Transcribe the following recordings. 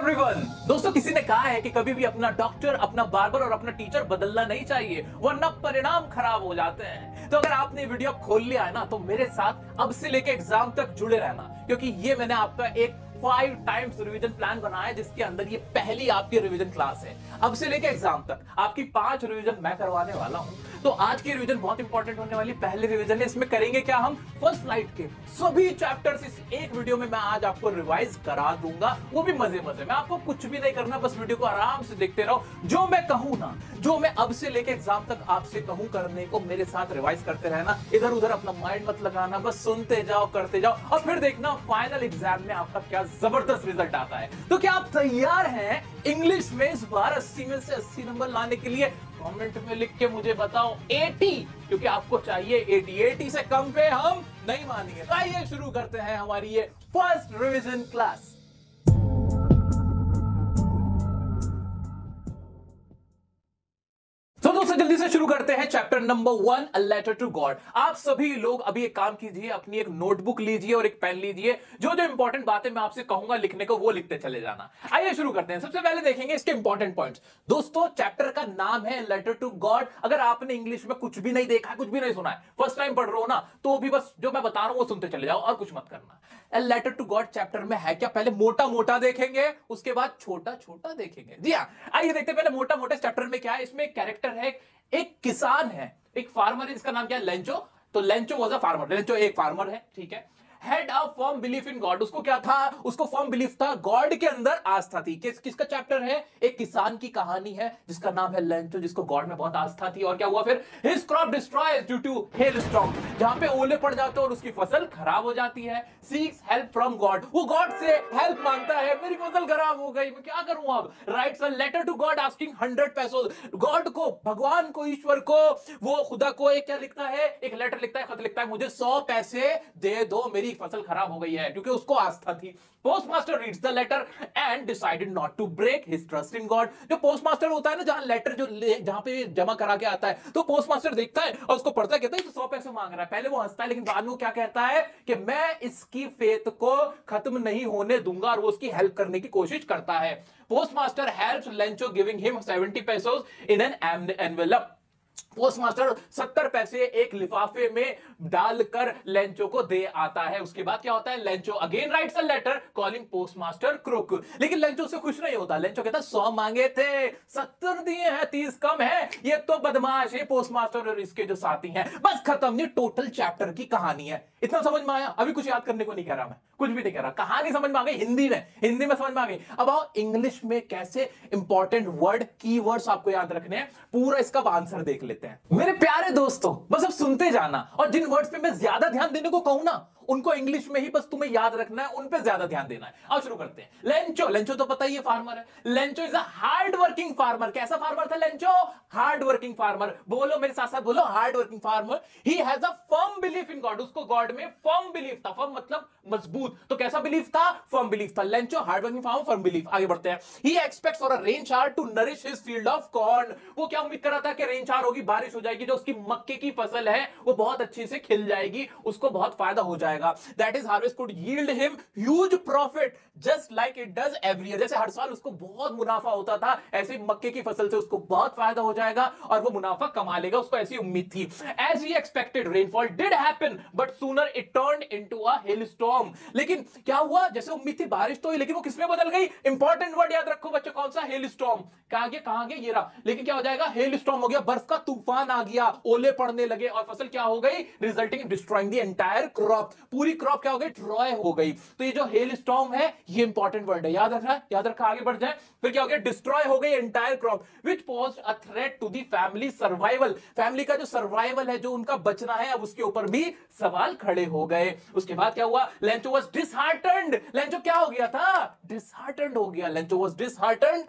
Everyone. दोस्तों, किसी ने कहा है कि कभी भी अपना डॉक्टर, अपना बार्बर और अपना टीचर बदलना नहीं चाहिए, वरना परिणाम खराब हो जाते हैं। तो अगर आपने वीडियो खोल लिया है ना, तो मेरे साथ अब से लेके एग्जाम तक जुड़े रहना, क्योंकि ये मैंने आपका एक 5 टाइम्स रिवीजन प्लान बनाया है, जिसके अंदर ये पहली आपकी रिवीजन क्लास है। अब से लेके एग्जाम तक आपकी 5 रिवीजन मैं करवाने वाला हूं। तो आज की रिवीजन बहुत इंपॉर्टेंट होने वाली पहली रिवीजन है। इसमें करेंगे क्या, हम फर्स्ट फ्लाइट के सभी चैप्टर्स इस एक वीडियो में मैं आज आपको रिवाइज करा दूंगा, वो भी मजे मजे में। आपको कुछ भी नहीं करना, बस वीडियो को आराम से देखते रहो। जो मैं कहूं ना, जो मैं अब से लेके एग्जाम तक आपसे कहूं करने को, मेरे साथ रिवाइज करते रहना। इधर उधर अपना माइंड मत लगाना, बस सुनते जाओ, करते जाओ, और फिर देखना फाइनल एग्जाम में आपका क्या जबरदस्त रिजल्ट आता है। तो क्या आप तैयार हैं इंग्लिश में इस बार 80 में से 80 नंबर लाने के लिए? कमेंट में लिख के मुझे बताओ 80, क्योंकि आपको चाहिए 80 से कम पे हम नहीं मानेंगे। तो आइए शुरू करते हैं हमारी ये फर्स्ट रिवीजन क्लास। तो दोस्तों, जल्दी से शुरू करते हैं chapter number 1, a letter to God. आप सभी लोग अभी एक काम कीजिए, अपनी एक नोटबुक लीजिए और एक पेन लीजिए। जो जो इंपॉर्टेंट बातें मैं आपसे कहूंगा लिखने को, वो लिखते चले जाना। आइए शुरू करते हैं। सबसे पहले देखेंगे इसके इंपॉर्टेंट पॉइंट्स। दोस्तों, चैप्टर का नाम है लेटर टू गॉड। अगर आपने इंग्लिश में कुछ भी नहीं देखा, कुछ भी नहीं सुना है, फर्स्ट टाइम पढ़ रहे हो ना, तो भी बस जो मैं बता रहा हूं वो सुनते चले जाओ और कुछ मत करना। A letter to God chapter में है क्या, पहले मोटा मोटा देखेंगे, उसके बाद छोटा छोटा देखेंगे। जी हाँ, आइए देखते हैं पहले मोटा मोटा चैप्टर में क्या है। इसमें एक कैरेक्टर है, एक किसान है, एक फार्मर है, जिसका नाम क्या है, लेंचो। तो Lencho was a farmer, Lencho एक फार्मर है, ठीक है। Had a firm belief in God. उसको क्या था, उसको फर्म बिलीफ था, गॉड के अंदर आस्था थी। किसका चैप्टर है, एक किसान की कहानी है जिसका नाम है लेंचो, जिसको गॉड में बहुत आस्था थी। और क्या हुआ फिर, his crop destroyed due to hailstorm, जहां पे ओले पड़ जाते हैं और उसकी फसल खराब हो जाती है। सीक्स हेल्प फ्रॉम गॉड, वो गॉड से हेल्प मांगता है, मेरी फसल खराब हो गई, मैं क्या करूं अब। Writes a letter to God asking 100 पैसों। गॉड को, भगवान को, ईश्वर को, वो खुदा को एक क्या लिखता है, एक लेटर लिखता है, खत लिखता है, मुझे 100 पैसे दे दो, मेरी फसल खराब हो गई है, क्योंकि उसको आस्था थी। Postmaster reads the letter and decided not to break his trust in God. जो पोस्टमास्टर होता है ना, जहां लेटर जहां पे जमा करा के आता है, तो पोस्टमास्टर देखता है और उसको पढ़ता है, कहता है 100 पैसे मांग रहा है। पहले वो हंसता है, लेकिन बाद में वो क्या कहता है कि मैं इसकी फेथ को खत्म नहीं होने दूंगा, और वो उसकी हेल्प करने की कोशिश करता है। Postmaster helps Lencho giving him 70 pesos in an envelope. Postmaster 70 पैसे एक लिफाफे में डालकर लेंचो को दे आता है। उसके बाद क्या होता है, Lencho again writes a letter calling postmaster crook. लेकिन लेंचो से खुश नहीं होता। लेंचो कहता 100 मांगे थे, 70 दिए हैं, 30 कम है, ये तो बदमाश है। पोस्टमास्टर और इसके जो साथी हैं, बस खत्म। ये टोटल चैप्टर की कहानी है। इतना समझ में आया? अभी कुछ याद करने को नहीं कह रहा, मैं कुछ भी नहीं कह रहा, कहानी समझ में आ गई। हिंदी में समझ में आ गई। अब आओ इंग्लिश में कैसे इंपॉर्टेंट वर्ड, कीवर्ड्स आपको याद रखने हैं, पूरा इसका आंसर देख लेते हैं। मेरे प्यारे दोस्तों, बस अब सुनते जाना, और जिन वर्ड्स पे मैं ज्यादा ध्यान देने को कहूं ना, उनको इंग्लिश में ही बस तुम्हें याद रखना है, उन पे ज्यादा ध्यान देना है। अब शुरू करते हैं। लेंचो, लेंचो तो पता ही है, फार्मर है। Lencho is a hard working farmer. कैसा फार्मर था लेंचो? Hard working farmer. बोलो मेरे साथ साथ, बोलो, hard working farmer. He has a firm belief in God. उसको गॉड में फर्म बिलीफ था। फर्म मतलब मजबूत, तो कैसा बिलीफ था? फर्म बिलीफ था। Lencho hard working farmer, firm belief. आगे बढ़ते हैं। He expects for a rain shower to nourish his field of corn. वो क्या उम्मीद कर रहा था कि रेन शावर होगी, बारिश हो जाएगी, जो उसकी मक्के की फसल है वो बहुत अच्छी से खिल जाएगी, उसको बहुत फायदा हो जाएगा। That is harvest could yield him huge profit just like it does every year। जैसे हर साल उसको बहुत मुनाफा होता था, ऐसे मक्के की फसल से उसको बहुत फायदा हो जाएगा और वो मुनाफा कमा लेगा, उसको ऐसी उम्मीद थी। As he expected rainfall did happen but sooner it turned into a hailstorm। लेकिन क्या हुआ, जैसे उम्मीद थी बारिश तो हुई, लेकिन वो किसमें बदल गई? इंपॉर्टेंट वर्ड याद रखो बच्चों, कौन सा? हेलस्टॉर्म। कहां गया ये रहा। लेकिन क्या हो जाएगा, हेलस्टॉर्म हो गया, बर्फ का तूफान आ गया, ओले पड़ने लगे और फसल क्या हो गई, resulting destroying the entire crop. पूरी क्रॉप क्या हो गई, ड्रॉय हो गई। तो ये जो हेल स्टॉर्म है, ये इंपॉर्टेंट वर्ड है, याद रखना, याद रखा, आगे बढ़ जाए। फिर क्या हो गया, डिस्ट्रॉय हो गई entire crop, which posed a threat to the family survival. Family का जो सर्वाइवल है, जो उनका बचना है, अब उसके ऊपर भी सवाल खड़े हो गए। उसके बाद क्या हुआ, लेंचो वाज डिसहार्टेंड। लेंचो क्या हो गया था, डिसहार्टेंड हो गया। Lencho was disheartened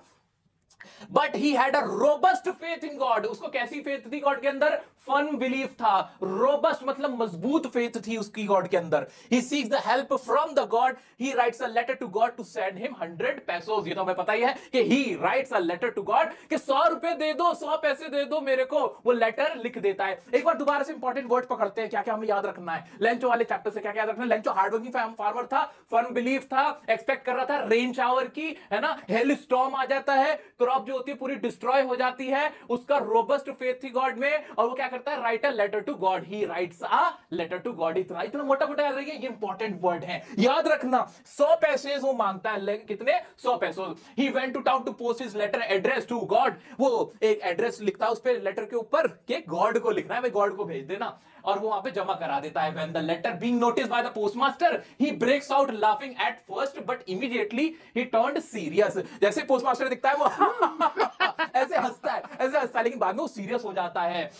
but he had a robust faith in God. उसको कैसी फेथ थी गॉड के अंदर? फर्म बिलीफ था। रोबस्ट मतलब मजबूत फेथ थी उसकी गॉड के अंदर। He seeks the help from the God. He writes a letter to God to send him 100 pesos। ये तो हमें पता ही है कि he writes a letter to God कि 100 रुपए दे दो, 100 पैसे दे दो मेरे को। वो लेटर लिख देता है। एक बार दोबारा से इंपॉर्टेंट वर्ड पकड़ते हैं, क्या क्या हमें याद रखना है लेंचो वाले चैप्टर से। क्या क्या याद रखना है? लेंचो हार्डवर्किंग फार्मर था, फर्म बिलीफ था, एक्सपेक्ट कर रहा था रेन शावर की, है ना, हेल स्टॉर्म आ जाता है, क्रॉप जो होती है पूरी डिस्ट्रॉय हो जाती है। उसका रोबस्ट फेथ थी गॉड में, और वो क्या करता है? Write a letter to God. He writes a letter to God. इतना इतना मोटा मोटा याद रखिए, ये इंपॉर्टेंट वर्ड है, याद रखना। 100 पैसे वो मांगता है, कितने? 100 पैसे। He went to town to post his letter address to God. वो एक एड्रेस लिखता है उस पे लेटर के ऊपर कि गॉड को लिखना है, भाई गॉड को भेज देना, और वो वहां पे जमा करा देता है। When the letter being noticed by the postmaster, he breaks out laughing at first, but immediately he turned serious। जैसे पोस्टमास्टर दिखता है वो ऐसे हंसता है, लेकिन बाद में वो सीरियस हो जाता है।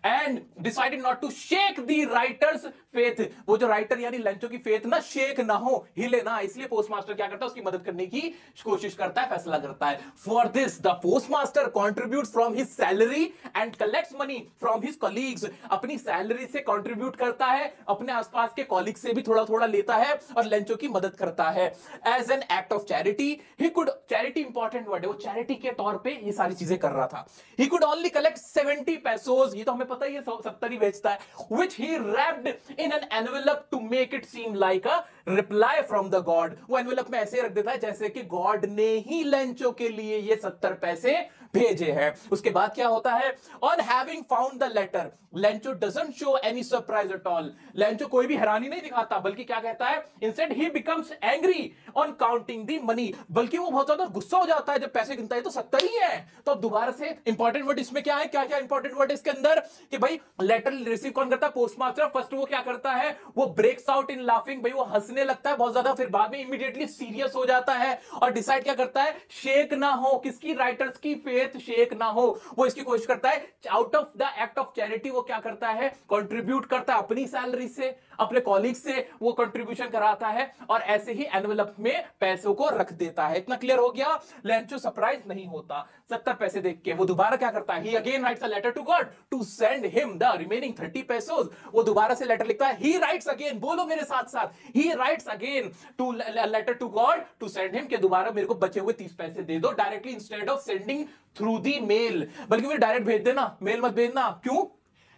And decided not to shake the writer's faith. वो जो राइटर यानी लेंचो की फेथ ना शेक ना हो, हिले ना, इसलिए पोस्टमास्टर क्या करता है? उसकी मदद करने की कोशिश करता है, फैसला करता है। For this the postmaster contributes from his salary and collects money from his colleagues. अपनी सैलरी से कॉन्ट्रीब्यूट करता है, अपने आसपास के कॉलीग से भी थोड़ा थोड़ा लेता है, और लेंचो की मदद करता है। As an act of charity he could, charity important word है, वो चैरिटी के तौर पे ये सारी चीजें कर रहा था। He could only collect 70 pesos। ये तो हमें पता ही है 70 ही बेचता है। which he wrapped in an envelope to make it seem like a reply from the god। वो एनवेलप में ऐसे रख देता है जैसे कि गॉड ने ही लेंचो के लिए ये 70 पैसे भेजे हैं। उसके बाद क्या होता है? On having found the letter Lencho doesn't show any surprise at all. Lencho कोई भी हैरानी नहीं दिखाता, बल्कि क्या कहता है? Instead he becomes angry on counting the money. बल्कि वो बहुत ज्यादा गुस्सा हो जाता है जब पैसे गिनता है, तो 70 ही है। तो दोबारा से इंपॉर्टेंट वर्ड इसमें क्या है? क्या क्या इंपॉर्टेंट वर्ड इसके अंदर? कि भाई लेटर रिसीव कौन करता है? पोस्टमास्टर। फर्स्ट वो क्या करता है? वो ब्रेक्स आउट इन लाफिंग, भाई वो हंसने लगता है बहुत ज्यादा, फिर बाद में इमीडिएटली सीरियस हो जाता है, और डिसाइड क्या करता है? शेक ना हो, किसकी? राइटर्स की फेथ शेक ना हो। वो इसकी कोशिश करता है, out of the act of charity वो क्या करता है? कंट्रीब्यूट करता है अपनी सैलरी से, अपने कॉलीग से वो कंट्रीब्यूशन कराता है, और ऐसे ही एनवेलप में पैसों को रख देता है। इतना क्लियर हो गया? लेंचो सरप्राइज नहीं होता 70 पैसे देख के। वो दोबारा क्या करता है? He again writes a letter to God to send him the remaining 30 pesos। वो दोबारा से लेटर लिखता है। ही राइट्स अगेन, बोलो मेरे साथ साथ, he writes again to letter to God to send him, के दोबारा मेरे को बचे हुए 30 पैसे दे दो, directly instead of sending through the mail. बल्कि मुझे डायरेक्ट भेज देना, मेल मत भेजना। क्यों?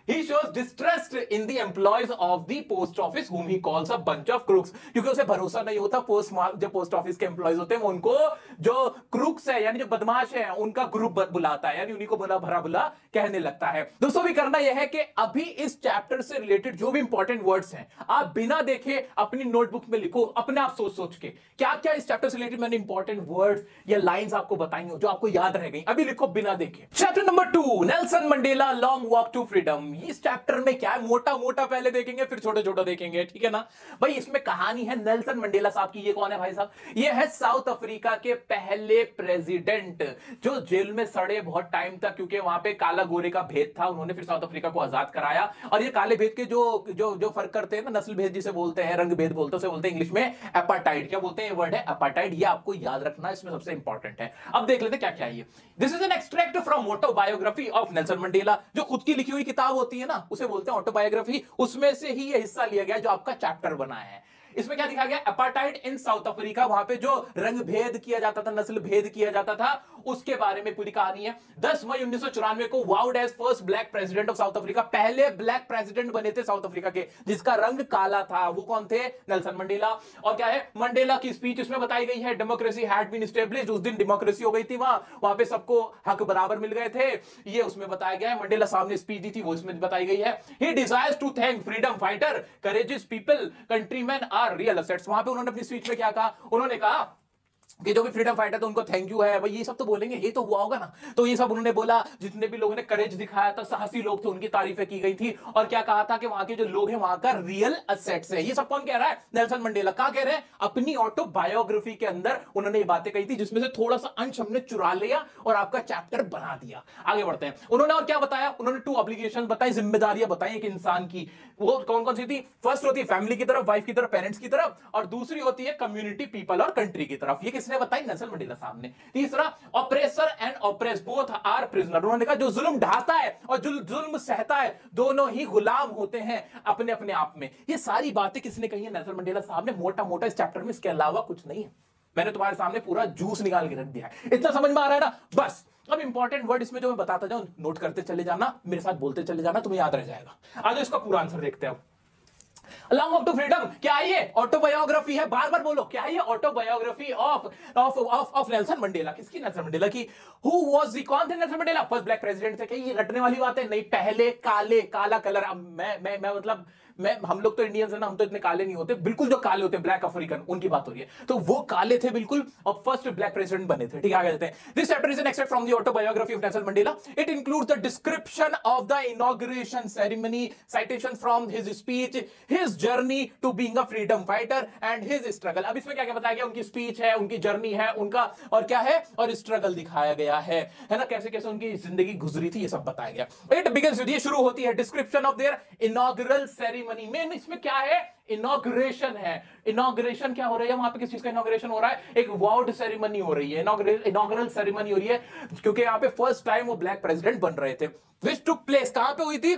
He shows distrust in the employees of the post office whom he calls a bunch of crooks। क्योंकि उसे भरोसा नहीं होता जो पोस्ट ऑफिस के एम्प्लॉयज होते हैं, वो उनको जो क्रूक्स है यानी जो बदमाश है उनका ग्रुप बुलाता है, यानी उन्हीं को भला भरा बुला कहने लगता है। दोस्तों भी करना यह है कि अभी इस चैप्टर से रिलेटेड जो भी इंपॉर्टेंट वर्ड्स हैं आप बिना देखे अपनी नोटबुक में लिखो, अपने आप सोच सोच के क्या क्या इस चैप्टर से रिलेटेड मैंने इंपॉर्टेंट वर्ड्स या लाइंस आपको बताई हो जो आपको याद रह गई, अभी लिखो बिना देखे। Chapter number 2, Nelson Mandela long walk to freedom. इस चैप्टर में क्या है? मोटा मोटा पहले देखेंगे, फिर छोटा छोटा देखेंगे, ठीक है ना भाई। इसमें कहानी है नेल्सन मंडेला साहब की। ये कौन है भाई साहब? ये है साउथ अफ्रीका के पहले प्रेसिडेंट, जो जेल में सड़े बहुत टाइम तक, क्योंकि वहां पे काला गोरे का भेद था। उन्होंने फिर साउथ अफ्रीका को आजाद कराया। और ये काले भेद के जो जो जो फर्क करते हैं ना, नस्ल भेद जिसे बोलते हैं, रंग भेद बोलते हैं, उसे बोलते हैं इंग्लिश में अपार्टाइड। क्या बोलते हैं? ये वर्ड है अपार्टाइड। ये आपको याद रखना, इसमें सबसे इंपॉर्टेंट है। अब देख लेते हैं क्या क्या है ये। This is an extract from autobiography of Nelson Mandela. जो खुद की लिखी हुई किताब होती है ना, उसे बोलते हैं ऑटोबायोग्राफी। उसमें से ही ये हिस्सा लिया गया जो आपका चैप्टर बना है। इसमें क्या दिखा गया? अपार्टाइड इन साउथ अफ्रीका। वहां पे जो रंग भेद किया जाता था, नस्ल भेद किया जाता था, उसके बारे में पूरी कहानी है। 10 मई 1994 को vowed as first black president of South Africa. पहले ब्लैक प्रेसिडेंट बने थे साउथ अफ्रीका के जिसका रंग काला था। वो कौन थे? Nelson Mandela. और क्या है? मंडेला की स्पीच उसमें बताई गई है। Democracy had been established. उस दिन डेमोक्रेसी हो गई थी वहां पे सबको हक बराबर मिल गए थे, ये उसमें बताया गया है। मंडेला साहब ने स्पीच दी थी, वो इसमें बताई गई है। He desires to thank freedom fighter, courageous people, countryman are real assets. वहां पे उन्होंने अपनी स्पीच में क्या कहा? उन्होंने कहा कि जो भी फ्रीडम फाइटर थे उनको थैंक यू है भाई, ये सब तो बोलेंगे, ये तो हुआ होगा ना। तो ये सब उन्होंने बोला, जितने भी लोगों ने करेज दिखाया था, साहसी लोग थे, उनकी तारीफें की गई थी। और क्या कहा था कि वहां के जो लोग हैं वहां का रियल असेट्स है। ये सब कौन कह रहा है? Nelson Mandela. कहां कह रहे हैं? अपनी ऑटोबायोग्राफी के अंदर उन्होंने ये बातें कही थी, जिसमें से थोड़ा सा अंश हमने चुरा लिया और आपका चैप्टर बना दिया। आगे बढ़ते हैं। उन्होंने और क्या बताया? उन्होंने 2 ऑब्लिगेशन बताई, जिम्मेदारियां बताई एक इंसान की। वो कौन कौन सी थी? फर्स्ट होती है फैमिली की तरफ, वाइफ की तरफ, पेरेंट्स की तरफ, और दूसरी होती है कम्युनिटी, पीपल और कंट्री की तरफ। ये किसने किसने बताई? नेल्सन मंडेला साहब ने। तीसरा, oppressor and oppressed both are prisoner. उन्होंने कहा जो जुल्म ढाता है और जो जुल्म सहता है दोनों ही गुलाम होते हैं अपने अपने आप में। ये सारी बातें किसने कही है? नेल्सन मंडेला साहब ने, मोटा मोटा इस चैप्टर में। इसके अलावा कुछ नहीं है। मैंने तुम्हारे सामने पूरा जूस निकाल के रख दिया है। इतना समझ में आ रहा है ना? बस अब इंपॉर्टेंट वर्ड इसमें जो मैं बताता जाऊं, नोट करते चले जाना, मेरे साथ बोलते चले जाना, तुम्हें याद रह जाएगा। आज इसका पूरा आंसर देखते हैं। अलोंग अप टू फ्रीडम क्या है? ये ऑटोबायोग्राफी है। बार बार बोलो, क्या है ये? Autobiography of of of of Nelson Mandela. किसकी? नेल्सन मंडेला की। हु वाज द, कौन थे Nelson Mandela? First black president थे। क्या ये रटने वाली बात है? नहीं। पहले काले, काला कलर। अब मैं मतलब हम लोग तो इंडियंस है ना, हम तो इतने काले नहीं होते। बिल्कुल जो काले होते हैं, ब्लैक अफ्रीकन, उनकी बात हो रही है। तो वो काले थे बिल्कुल, और फर्स्ट ब्लैक प्रेसिडेंट बने थे। ठीक है, आगे चलते हैं। This chapter is an extract from the autobiography of Nelson Mandela. It includes the description of the inauguration ceremony, citation from his speech, his journey to being a freedom fighter and his struggle. अब इसमें क्या क्या बताया गया? उनकी speech है, उनकी journey है, उनका और क्या है, और स्ट्रगल दिखाया गया है ना, कैसे कैसे उनकी जिंदगी गुजरी थी, ये सब बताया गया। इट बिगिंस विद, ये शुरू होती है, description of their inaugural ceremony. Main इसमें क्या है? इनॉग्रेशन है। इनॉग्रेशन क्या हो रहा है वहां पे? किस चीज का इनॉग्रेशन हो रहा है? एक वार्ड सेरेमनी हो रही है, इनॉग्रल सेरेमनी हो रही है, क्योंकि यहां पे फर्स्ट टाइम वो ब्लैक प्रेसिडेंट बन रहे थे। विच टुक प्लेस, कहां पे हुई थी?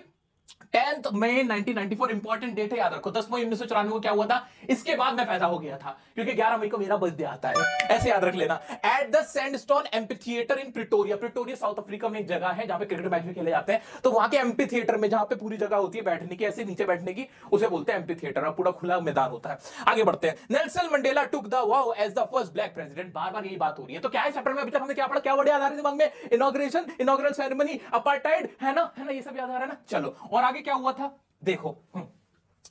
10 मई 1994। इंपॉर्टेंट डेट है, याद रखो। 10 मई 1994 को क्या हुआ था? इसके बाद मैं पैदा हो गया था, क्योंकि 11 मई को मेरा बर्थडे आता है, ऐसे याद रख लेना। At the sandstone amphitheatre in Pretoria. Pretoria south Africa में एक जगह है जहां पे क्रिकेट मैच भी खेले जाते हैं। तो वहां के एम्फीथिएटर में, जहां पे पूरी जगह होती है बैठने की, ऐसे नीचे बैठने की, उसे बोलते हैं एम्फीथिएटर। पूरा खुला मैदान होता है। आगे बढ़ते हैं। Nelson Mandela took the vow as the first black president. बार बार यही बात हो रही है। तो क्या है चैप्टर में? अभी तक हमने क्या पढ़ा? क्या वर्ड याद आ रहे दिमाग में? इनॉग्रेशन, इनॉग्रल सेरेमनी, अपार्टाइड, है ना, ये सब याद आ रहा है ना? चलो, और आगे क्या हुआ था देखो।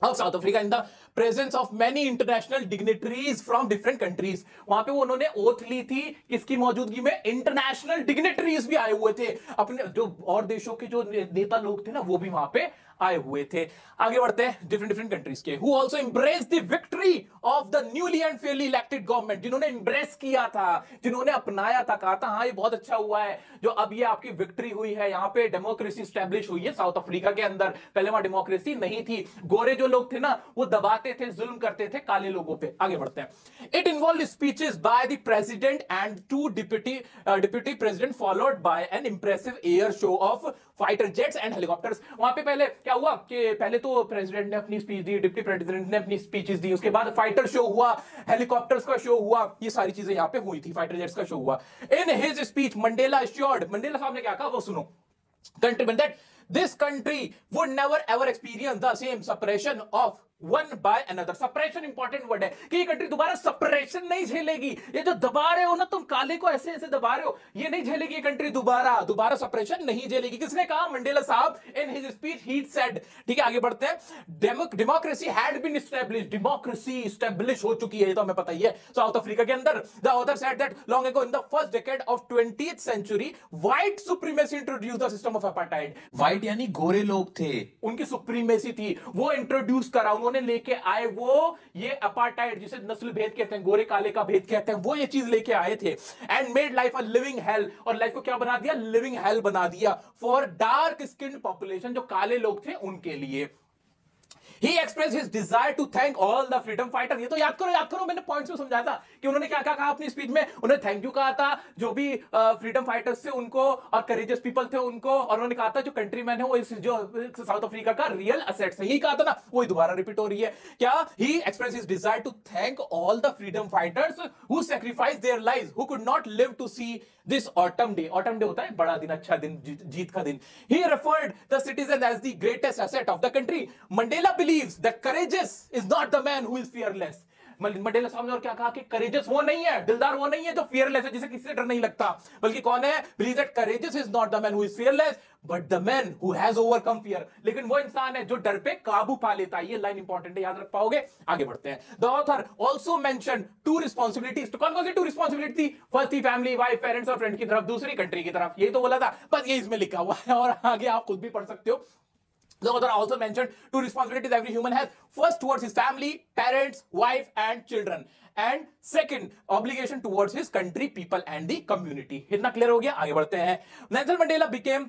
of South Africa in the presence of many international dignitaries from different countries। वहां पे वो उन्होंने ओथ ली थी, किसकी मौजूदगी में? इंटरनेशनल डिग्निटरीज भी आए हुए थे, अपने जो और देशों के जो नेता लोग थे ना, वो भी वहां पे आए हुए थे। आगे बढ़ते हैं। डिफरेंट कंट्रीज के, who also embrace the victory of the newly and Fairlie elected government. जिन्होंने एम्ब्रेस किया था, जिन्होंने अपनाया था, कहा था हाँ ये बहुत अच्छा हुआ है जो अब ये आपकी विक्ट्री हुई है, यहाँ पे डेमोक्रेसी स्टैब्लिश हुई है साउथ अफ्रीका के अंदर। पहले वहां डेमोक्रेसी नहीं थी, गोरे जो लोग थे ना वो दबाते थे, जुल्म करते थे काले लोगों पे। आगे बढ़ते हैं। It involve speeches by the president and 2 deputy president followed by N impressive air show off fighter jets and helicopters. वहां पे पहले क्या हुआ कि पहले तो प्रेसिडेंट ने अपनी स्पीच दी, डिप्टी प्रेसिडेंट ने अपनी स्पीचेस दी, उसके बाद फाइटर शो हुआ, हेलीकॉप्टर्स का शो हुआ, ये सारी चीजें यहां पे हुई थी, फाइटर जेट्स का शो हुआ। In his speech Mandela assured, Mandela साहब ने क्या कहा वो सुनो, countryman that this country would never ever experience the same separation of one by another. Separation important word है कि ये कंट्री दोबारा सपरेशन नहीं झेलेगी। ये जो दबा रहे हो ना तुम काले को, ऐसे ऐसे दबा रहे हो, ये नहीं झेलेगी ये कंट्री, दोबारा सपरेशन नहीं झेलेगी। किसने कहा? मंडेला साहब। In his speech he said, ठीक है आगे बढ़ते हैं। Democracy had been established, democracy establish हो चुकी है, ये तो हमें पता ही है साउथ अफ्रीका के अंदर। The author said that long ago in the first decade of 20th century white supremacy introduced the system of apartheid. White यानी गोरे लोग थे, उनकी सुप्रीमेसी थी, वो इंट्रोड्यूस करा, उन्होंने लेके आए वो ये अपार्टाइड, जिसे नस्ल भेद कहते हैं, गोरे काले का भेद कहते हैं, वो ये चीज लेके आए थे। And made life a living hello, और लाइफ को क्या बना दिया? लिविंग हेल बना दिया फॉर डार्क स्किन पॉपुलेशन, जो काले लोग थे उनके लिए। He expressed his desire to thank all the freedom fighters। ये तो याद करो, मैंने पॉइंट्स में समझाया था कि उन्होंने क्या क्या कहा अपनी स्पीच में। उन्होंने थैंक यू कहा था जो भी फ्रीडम फाइटर्स थे उनको, और करेजियस पीपल थे उनको, और उन्होंने कहा था जो कंट्रीमैन है वो इस जो साउथ अफ्रीका का रियल असेट्स है, यही कहा था ना, वही दोबारा रिपीट हो रही है। क्या? He expressed his desire to thank all the freedom fighters who sacrificed their lives, who could not live to see this autumn day। autumn day होता है बड़ा दिन, अच्छा दिन, जीत का दिन। He referred the citizen as the greatest asset of the country। Mandela believes that courageous is not the man who is fearless। Mandela साहब ने और क्या कहा कि करेजियस वो नहीं है, दिलदार वो नहीं है जो फियरलेस है, जिसे किसी से डर नहीं लगता, बल्कि कौन है? Believe that courageous is not the man who is fearless but the man who has overcome fear. लेकिन वो इंसान है जो डर पे काबू पा लेता है। ये लाइन इंपॉर्टेंट है, याद रख पाओगे। आगे बढ़ते हैं। The author also mention 2 responsibilities. तो कौन कौन सी 2 रिस्पांसिबिलिटी? फर्स्ट थी फैमिली, वाइफ, पेरेंट्स और फ्रेंड की तरफ, दूसरी कंट्री की तरफ। यही तो बोला था, बस ये इसमें लिखा हुआ है, और आगे आप खुद भी पढ़ सकते हो। The author also mentioned 2 responsibilities every human has. First, towards his family, parents, wife and children. And second, obligation towards his country, people and the community। इतना क्लियर हो गया? आगे बढ़ते हैं। Nelson Mandela became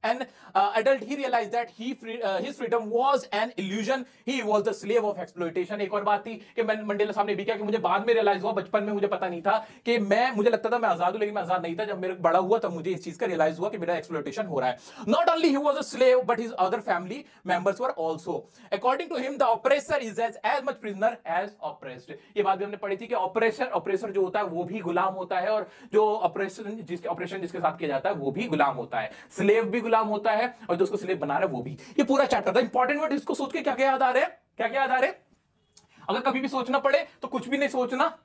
an adult, he realized that his freedom was an illusion. He was the slave of exploitation. एक और बात थी कि मंडेला साहब ने भी किया कि मुझे बाद में रियलाइज हुआ, बचपन में मुझे पता नहीं था कि मुझे लगता था मैं आजाद हूं, लेकिन मैं आजाद नहीं था। जब मेरे बड़ा हुआ तब मुझे इस चीज का रियलाइज हुआ कि मेरा एक्सप्लॉयटेशन हो रहा है। Not only he was a slave, but his other family members were also. According to him, the oppressor is as much prisoner as oppressed. ये बात भी हमने पढ़ी थी कि ऑपरेसर जो होता है वो भी गुलाम होता है, और जो ऑपरेशन जिसके साथ किया जाता है वो भी गुलाम होता है। स्लेव भी गुलाम होता है और जो उसको स्लेव बना रहा है वो भी। ये पूरा चैप्टर था। इंपॉर्टेंट वर्ड इसको सोच के क्या क्या याद आ रहे हैं, क्या क्या याद आ रहे हैं? अगर कभी भी सोचना पड़े तो कुछ भी नहीं सोचना,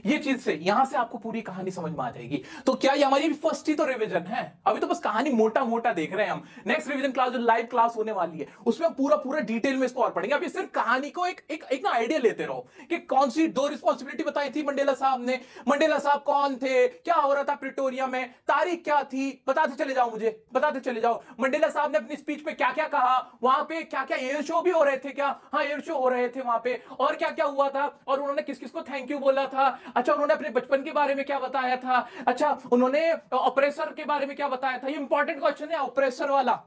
ये चीज से यहां से आपको पूरी कहानी समझ में आ जाएगी। तो क्या ये हमारी फर्स्ट ही तो रिवीजन है, अभी तो बस कहानी मोटा मोटा देख रहे हैं हम। नेक्स्ट रिवीजन क्लास जो लाइव क्लास होने वाली है उसमें पूरा डिटेल में इसको और पढ़ेंगे। अभी सिर्फ कहानी को एक ना आइडिया लेते रहो कि कौन सी 2 रिस्पॉन्सिबिलिटी बताई थी मंडेला साहब ने, मंडेला साहब कौन थे, क्या हो रहा था प्रिटोरिया में, तारीख क्या थी, बताते चले जाओ, मुझे बताते चले जाओ। मंडेला साहब ने अपनी स्पीच पे क्या क्या कहा, वहां पे क्या क्या एयर शो भी हो रहे थे, क्या हाँ एयर शो हो रहे थे वहां पे, और क्या क्या हुआ था, और उन्होंने किस किस को थैंक यू बोला था। अच्छा, उन्होंने अपने बचपन के बारे में क्या बताया था। अच्छा, उन्होंने ऑपरेसर के बारे में क्या बताया था। ये इंपॉर्टेंट क्वेश्चन है, ऑपरेसर वाला,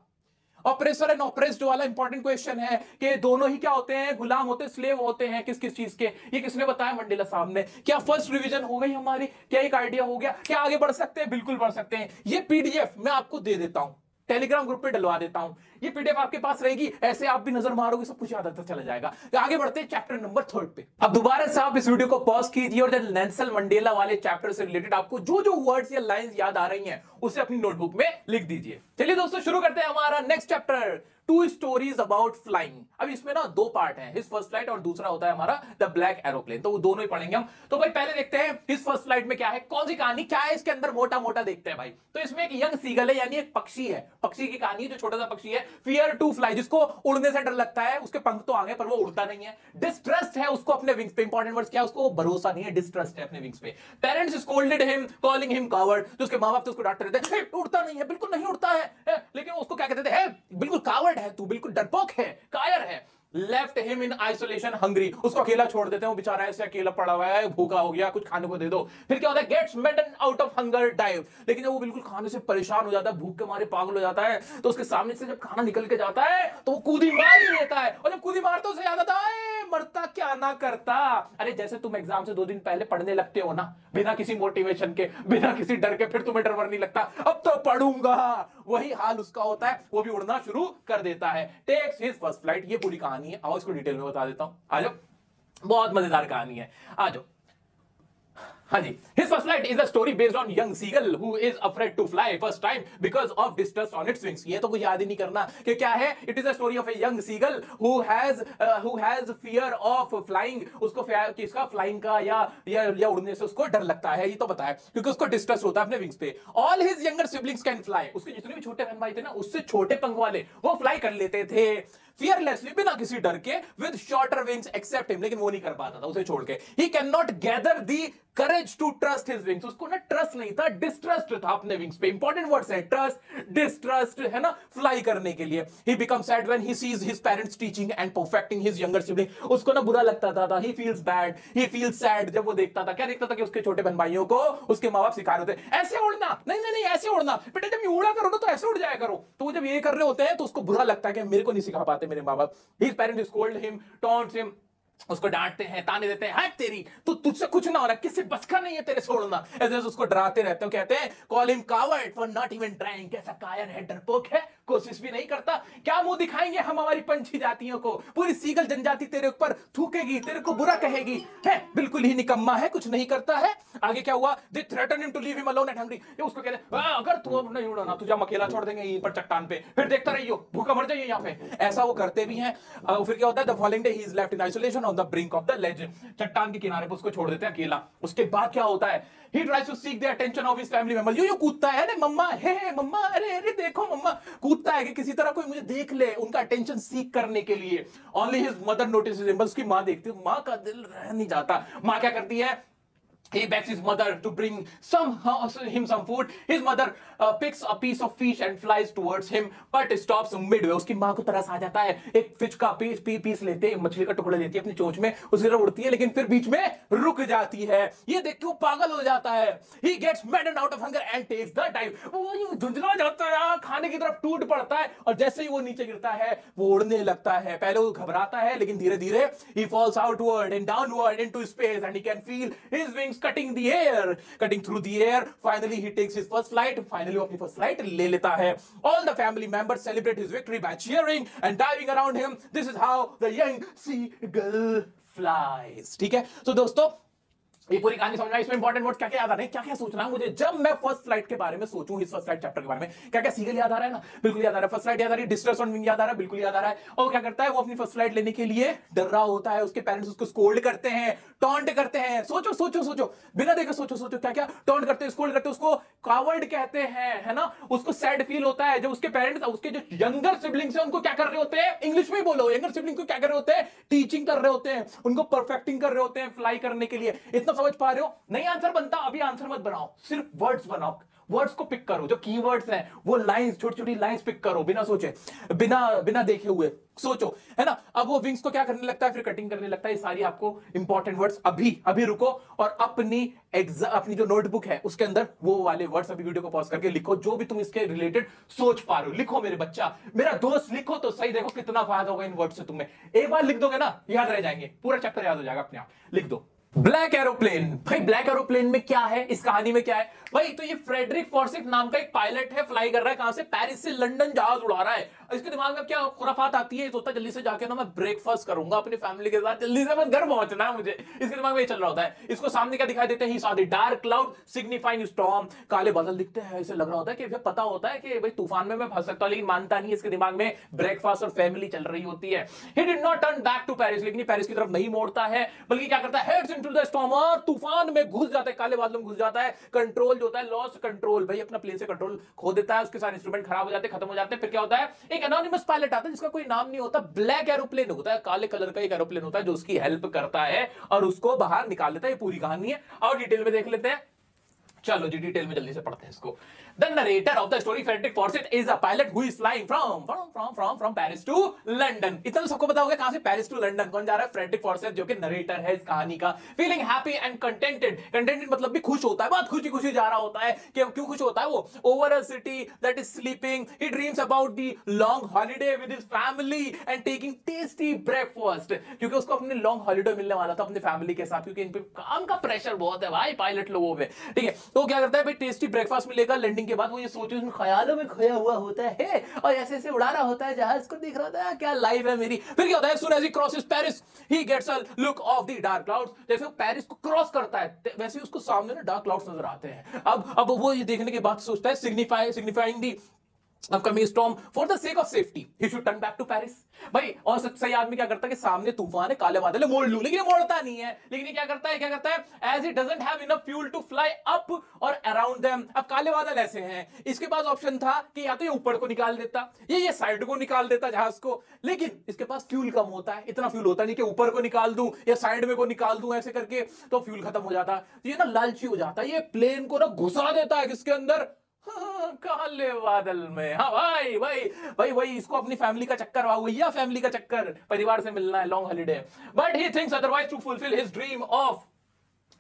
ऑपरेसर एंड ऑपरेस्ड वाला इंपॉर्टेंट क्वेश्चन है कि दोनों ही क्या होते हैं, गुलाम होते हैं, स्लेव होते हैं, किस किस चीज के। ये किसने बताया, मंडेला साहब ने। क्या फर्स्ट रिवीजन हो गई हमारी, क्या एक आइडिया हो गया, क्या आगे बढ़ सकते हैं, बिल्कुल बढ़ सकते हैं। ये पीडीएफ मैं आपको दे देता हूं, टेलीग्राम ग्रुप पे डलवा देता हूं, ये पीडीएफ आपके पास रहेगी, ऐसे आप भी नजर मारोगे सब कुछ याद आता चला जाएगा। आगे बढ़ते हैं चैप्टर नंबर 3 पे। अब दोबारा से आप इस वीडियो को पॉज कीजिए और नेल्सन मंडेला वाले चैप्टर से रिलेटेड आपको जो जो वर्ड्स या लाइंस याद आ रही हैं उसे अपनी नोटबुक में लिख दीजिए। चलिए दोस्तों शुरू करते हैं हमारा next chapter, 2 stories about flying. अब इसमें ना 2 पार्ट हैं, हिज फर्स्ट फ्लाइट और दूसरा होता है हमारा द ब्लैक एरोप्लेन, तो वो दोनों ही पढ़ेंगे हम। तो भाई पहले देखते हैं हिज फर्स्ट फ्लाइट में क्या है, कौन सी कहानी क्या है इसके अंदर, मोटा मोटा देखते हैं भाई। तो इसमें एक यंग सीगल है, यानी एक पक्षी है, पक्षी की कहानी है, जो छोटा सा पक्षी है, फियर टू फ्लाई, जिसको उड़ने से डर लगता है, उसके पंख तो आ गए पर वो उड़ता नहीं है। डिस्ट्रस्ट है उसको अपने विंग्स पे, इंपॉर्टेंट वर्ड्स क्या है, उसको भरोसा नहीं है, डिस्ट्रस्ट है अपने विंग्स पे। Parents scolded him calling him coward, जो उसके मां बाप तो उसको डांटते रहते हैं, उड़ता नहीं है, बिल्कुल नहीं उड़ता है, लेकिन उसको क्या कहते थे, बिल्कुल कावर्ड है तू, बिल्कुल डरपोक है, कायर है। Left him in isolation hungry, उसको अकेला छोड़ देते हैं, वो बेचारा ऐसे अकेला पड़ा हुआ है, भूखा हो गया, कुछ खाने को दे दो। फिर क्या होता है, gets maiden out of hunger dive, लेकिन जब वो बिल्कुल खाने से परेशान हो जाता है, भूख के मारे पागल हो जाता है, तो उसके सामने से जब खाना निकल के जाता है तो वो कूदी मार ही लेता है, और जब कूदी मारता है उसे याद आता है मरता क्या ना करता। अरे जैसे तुम एग्जाम से 2 दिन पहले पढ़ने लगते हो ना, बिना किसी मोटिवेशन के, बिना किसी डर के, फिर तुम्हें डर वर नहीं लगता, अब तो पढ़ूंगा, वही हाल उसका होता है, वो भी उड़ना शुरू कर देता है। टेक्स हिज फर्स्ट फ्लाइट, ये पूरी कहानी है, आओ इसको डिटेल में बता देता हूं, आ जाओ, बहुत मजेदार कहानी है, आ जाओ। हाँ जी, his first flight is a story based on young seagull who is afraid to fly first time because of distrust on its wings। ये तो कुछ याद ही नहीं करना कि क्या है, it is a story of a young seagull who has fear of flying, उसको किसका, फ्लाइंग का या उड़ने से उसको डर लगता है, ये तो बताया, क्योंकि उसको डिस्ट्रस्ट होता है अपने विंग्स पे। All his younger siblings can fly, उसके जितने भी छोटे बहन भाई थे ना, उससे छोटे पंख वाले वो फ्लाई कर लेते थे fearlessly, बिना किसी डर के, with shorter wings except him, लेकिन वो नहीं कर पाता था उसे छोड़ के। He cannot gather the courage to trust his wings, उसको ना ट्रस्ट नहीं था, डिस्ट्रस्ट था अपने विंग्स पे। इंपॉर्टेंट वर्ड्स है, ट्रस्ट, डिस्ट्रस्ट, है ना, फ्लाई करने के लिए। He becomes sad when he sees his parents teaching and perfecting his younger sibling, उसको ना बुरा लगता था, he feels bad, he feels sad, जब वो देखता था, क्या देखता था कि उसके छोटे बहन भाइयों को उसके माँ बाप सिखा रहे थे, ऐसे उड़ना, नहीं ऐसे उड़ना बेटा, जब ये उड़ा करो ना तो ऐसे उड़ जाया करो, तो वो जब ये कर रहे होते हैं तो उसको बुरा लगता है कि मेरे को नहीं सिखा पाते मेरे माँ बाप। His parents scold him, taunts him, उसको डांटते हैं, ताने देते हैं, हट तेरी, तो तुझसे कुछ ना हो रहा, किसी बस का नहीं है तेरे से उड़ना, ऐसे उसको डराते रहते हो, कहते हैं call him coward for not even trying, कैसा कायर है, डरपोक है, कोशिश भी नहीं करता। क्या मुंह दिखाएंगे हम हमारी पंछी जातियों को, पूरी सीगल जनजाति तेरे ऊपर थूकेगी, तेरे को बुरा कहेगी, है बिल्कुल ही निकम्मा है, कुछ नहीं करता है। आगे क्या हुआ, they threaten him to leave him alone at hungry, ये उसको कहते हैं अगर तू अब नहीं उड़ाना तुझे हम अकेला छोड़ देंगे यहीं पर चट्टान पे, फिर देखता रहियो, भूखा मर जाइए यहाँ पे, ऐसा वो करते भी हैं। फिर क्या होता है, the following day he is left in isolation on the brink of the ledge, चट्टान के किनारे पर उसको छोड़ देते हैं अकेला। उसके बाद क्या होता है, he tries to seek the attention of his family member, यो कूदता है, अरे मम्मा है मम्मा, अरे देखो मम्मा, कूदता है कि किसी तरह कोई मुझे देख ले, उनका अटेंशन सीक करने के लिए। Only his mother notices him, बस उसकी माँ देखती है, माँ का दिल रह नहीं जाता। माँ क्या करती है, He begs his mother to bring him some food. His mother picks a piece of fish and flies towards him, but stops midway. उसकी माँ को तरस आ जाता है, एक फिश का पीस लेते हैं, मछली का टुकड़ा लेती है अपनी चोंच में, उसकी तरफ उड़ती है, लेकिन फिर बीच में रुक जाती है। ये देख के वो पागल हो जाता है। He gets maddened out of hunger and takes the dive. वो धुंधला जाता है, खाने की तरफ टूट पड़ता है, और जैसे ही वो नीचे गिरता है वो उड़ने लगता है। पहले वो घबराता है, लेकिन धीरे धीरे he falls outward and downward into space, and he can feel his wings cutting through the air. Finally he takes his first flight. Finally वो अपनी first flight ले लेता है। All the family members celebrate his victory by cheering and diving around him. This is how the young seagull flies. ठीक है, तो दोस्तों ये पूरी कहानी समझना, इसमें इंपॉर्टेंट वर्ड्स क्या क्या याद आ रहे हैं, क्या क्या सोचना है मुझे जब मैं फर्स्ट फ्लाइट के बारे में सोचूं, इस फर्स्ट फ्लाइट चैप्टर के बारे में क्या क्या सीगल याद आ रहा है ना, बिल्कुल याद आ रहा है। फर्स्ट फ्लाइट याद आ रही है, डिस्ट्रेस ऑन विंग याद आ रहा है, बिल्कुल याद आ रहा है। और क्या करता है वो अपनी फर्स्ट फ्लाइट लेने के लिए डर रहा होता है, उसके पेरेंट्स उसको स्कोल्ड करते हैं, टॉन्ट करते हैं। सोचो सोचो सोचो, बिना देखे सोचो सोचो, क्या क्या टॉन्ट करते हैं, स्कोल्ड करते हैं, उसको कावर्ड कहते हैं, है ना। उसको सैड फील होता है जब उसके पेरेंट्स उसके जो यंगर सिबलिंग्स हैं उनको क्या कर रहे होते हैं, इंग्लिश में ही बोलो, यंगर सिबलिंग को क्या कर रहे होते हैं, टीचिंग कर रहे होते हैं, उनको परफेक्टिंग कर रहे होते हैं फ्लाई करने के लिए। इतना समझ पा रहे हो? नहीं आंसर बनता, अभी आंसर मत बनाओ, सिर्फ वर्ड्स बनाओ, वर्ड्स को पिक करो, जो कीवर्ड्स हैं वो लाइंस, छोटी छोटी लाइंस पिक करो, बिना सोचे, बिना देखे हुए सोचो, है ना। अब वो विंग्स को क्या करने लगता है, फिर कटिंग करने लगता है। ये सारी आपको इंपॉर्टेंट वर्ड्स अभी रुको और अपनी जो नोटबुक है उसके अंदर वो वाले वर्ड्स अभी वीडियो को पॉज करके लिखो, जो भी तुम इसके रिलेटेड सोच पा रहे हो लिखो। मेरे बच्चा, मेरा दोस्त, लिखो तो सही, देखो कितना फायदा होगा इन वर्ड से तुम्हें। एक बार लिख दोगे ना, याद रह जाएंगे, पूरा चैप्टर याद हो जाएगा अपने आप। लिख दो ब्लैक एरोप्लेन। भाई ब्लैक एरोप्लेन में क्या है, इस कहानी में क्या है भाई, तो ये फ्रेडरिक फॉर्सिथ नाम का एक पायलट है, फ्लाई कर रहा है कहां से, पेरिस से लंदन जहाज उड़ा रहा है। इसके दिमाग में क्या खुराफात आती है, सोचता जल्दी से जाके ना मैं ब्रेकफास्ट करूंगा अपनी फैमिली के साथ, जल्दी से मैं घर पहुंचना है मुझे, इसके दिमाग में ये चल रहा होता है। इसको सामने क्या दिखाई देते हैं, he saw the dark cloud signifying storm, काले बादल दिखते हैं, इसे लग रहा होता है कि पता होता है कि भाई तूफान में मैं फंस सकता हूं, लेकिन मानता नहीं, इसके दिमाग में ब्रेकफास्ट और फैमिली चल रही होती है। He did not turn back to Paris, लेकिन पेरिस की तरफ नहीं मोड़ता है, बल्कि क्या करता है, हेड्स इनटू द स्टॉर्म, और तूफान में घुस जाता है, काले बादलों में घुस जाता है। कंट्रोल जो होता है, लॉस्ट कंट्रोल, भाई अपना प्लेन से कंट्रोल खो देता है, उसके सारे इंस्ट्रूमेंट खराब हो जाते हैं, खत्म हो जाते हैं। फिर क्या होता है, एक एनोनिमस पायलट आता है जिसका कोई नाम नहीं होता, ब्लैक एरोप्लेन होता है, काले कलर का एक एरोप्लेन होता है जो उसकी हेल्प करता है और उसको बाहर निकाल देता है। ये पूरी कहानी है, और डिटेल में देख लेते हैं। चलो जी डिटेल में जल्दी से पढ़ते हैं इसको। The narrator of the story, Frederick Forsyth, is a pilot who is flying from Paris to London. इतना तो सबको पता होगा कहां से पेरिस टू लंदन, कौन जा रहा है, फ्रेडरिक फॉर्सिथ, जो कि नरेटर है इस कहानी का। Feeling happy and contented मतलब भी खुश होता है, बहुत खुशी जा रहा होता है। क्यों खुश होता है वो, over a city that is sleeping, he dreams about the long holiday with his family and taking tasty breakfast, क्योंकि उसको अपने लॉन्ग हॉलीडे मिलने वाला था अपने फैमिली के साथ, क्योंकि इन पे काम का प्रेशर बहुत है भाई पायलट लोगों पे, ठीक है। तो क्या करता है भाई, टेस्टी ब्रेकफास्ट मिलेगा, लैंडिंग के बाद वो ये सोचे उसमें ख्यालों में खोया हुआ होता है और ऐसे ऐसे उड़ा रहा होता है जहाज को, देख रहा होता है क्या लाइफ है मेरी। फिर क्या होता है, soon as he crosses Paris, he gets a look of the dark clouds। जैसे वो पेरिस को क्रॉस करता है वैसे उसको सामने ना डार्क क्लाउड्स नजर आते हैं। अब वो ये देखने के बाद सोचता है, signifying the upcoming storm, for the sake of safety he should turn back to Paris। भाई और सही आदमी क्या करता है कि सामने तूफान है, काले बादल है, मोड़ लूं, लेकिन ये मोड़ता नहीं है। लेकिन ये क्या करता है as he doesn't have enough fuel to fly up or around them। अब काले बादल ऐसे हैं, इसके पास ऑप्शन था कि या तो ये ऊपर को निकाल देता, ये साइड को निकाल देता जहाज को, लेकिन इसके पास फ्यूल कम होता है, इतना फ्यूल होता नहीं कि ऊपर को निकाल दूं या साइड में को निकाल दूं, ऐसे करके तो फ्यूल खत्म हो जाता। ये ना लालची हो जाता है, ये प्लेन को ना घुसा देता है किसके अंदर, काले बादल में। हाँ भाई इसको अपनी फैमिली का चक्कर, भैया फैमिली का चक्कर, परिवार से मिलना है, long holiday. But he thinks otherwise to fulfil his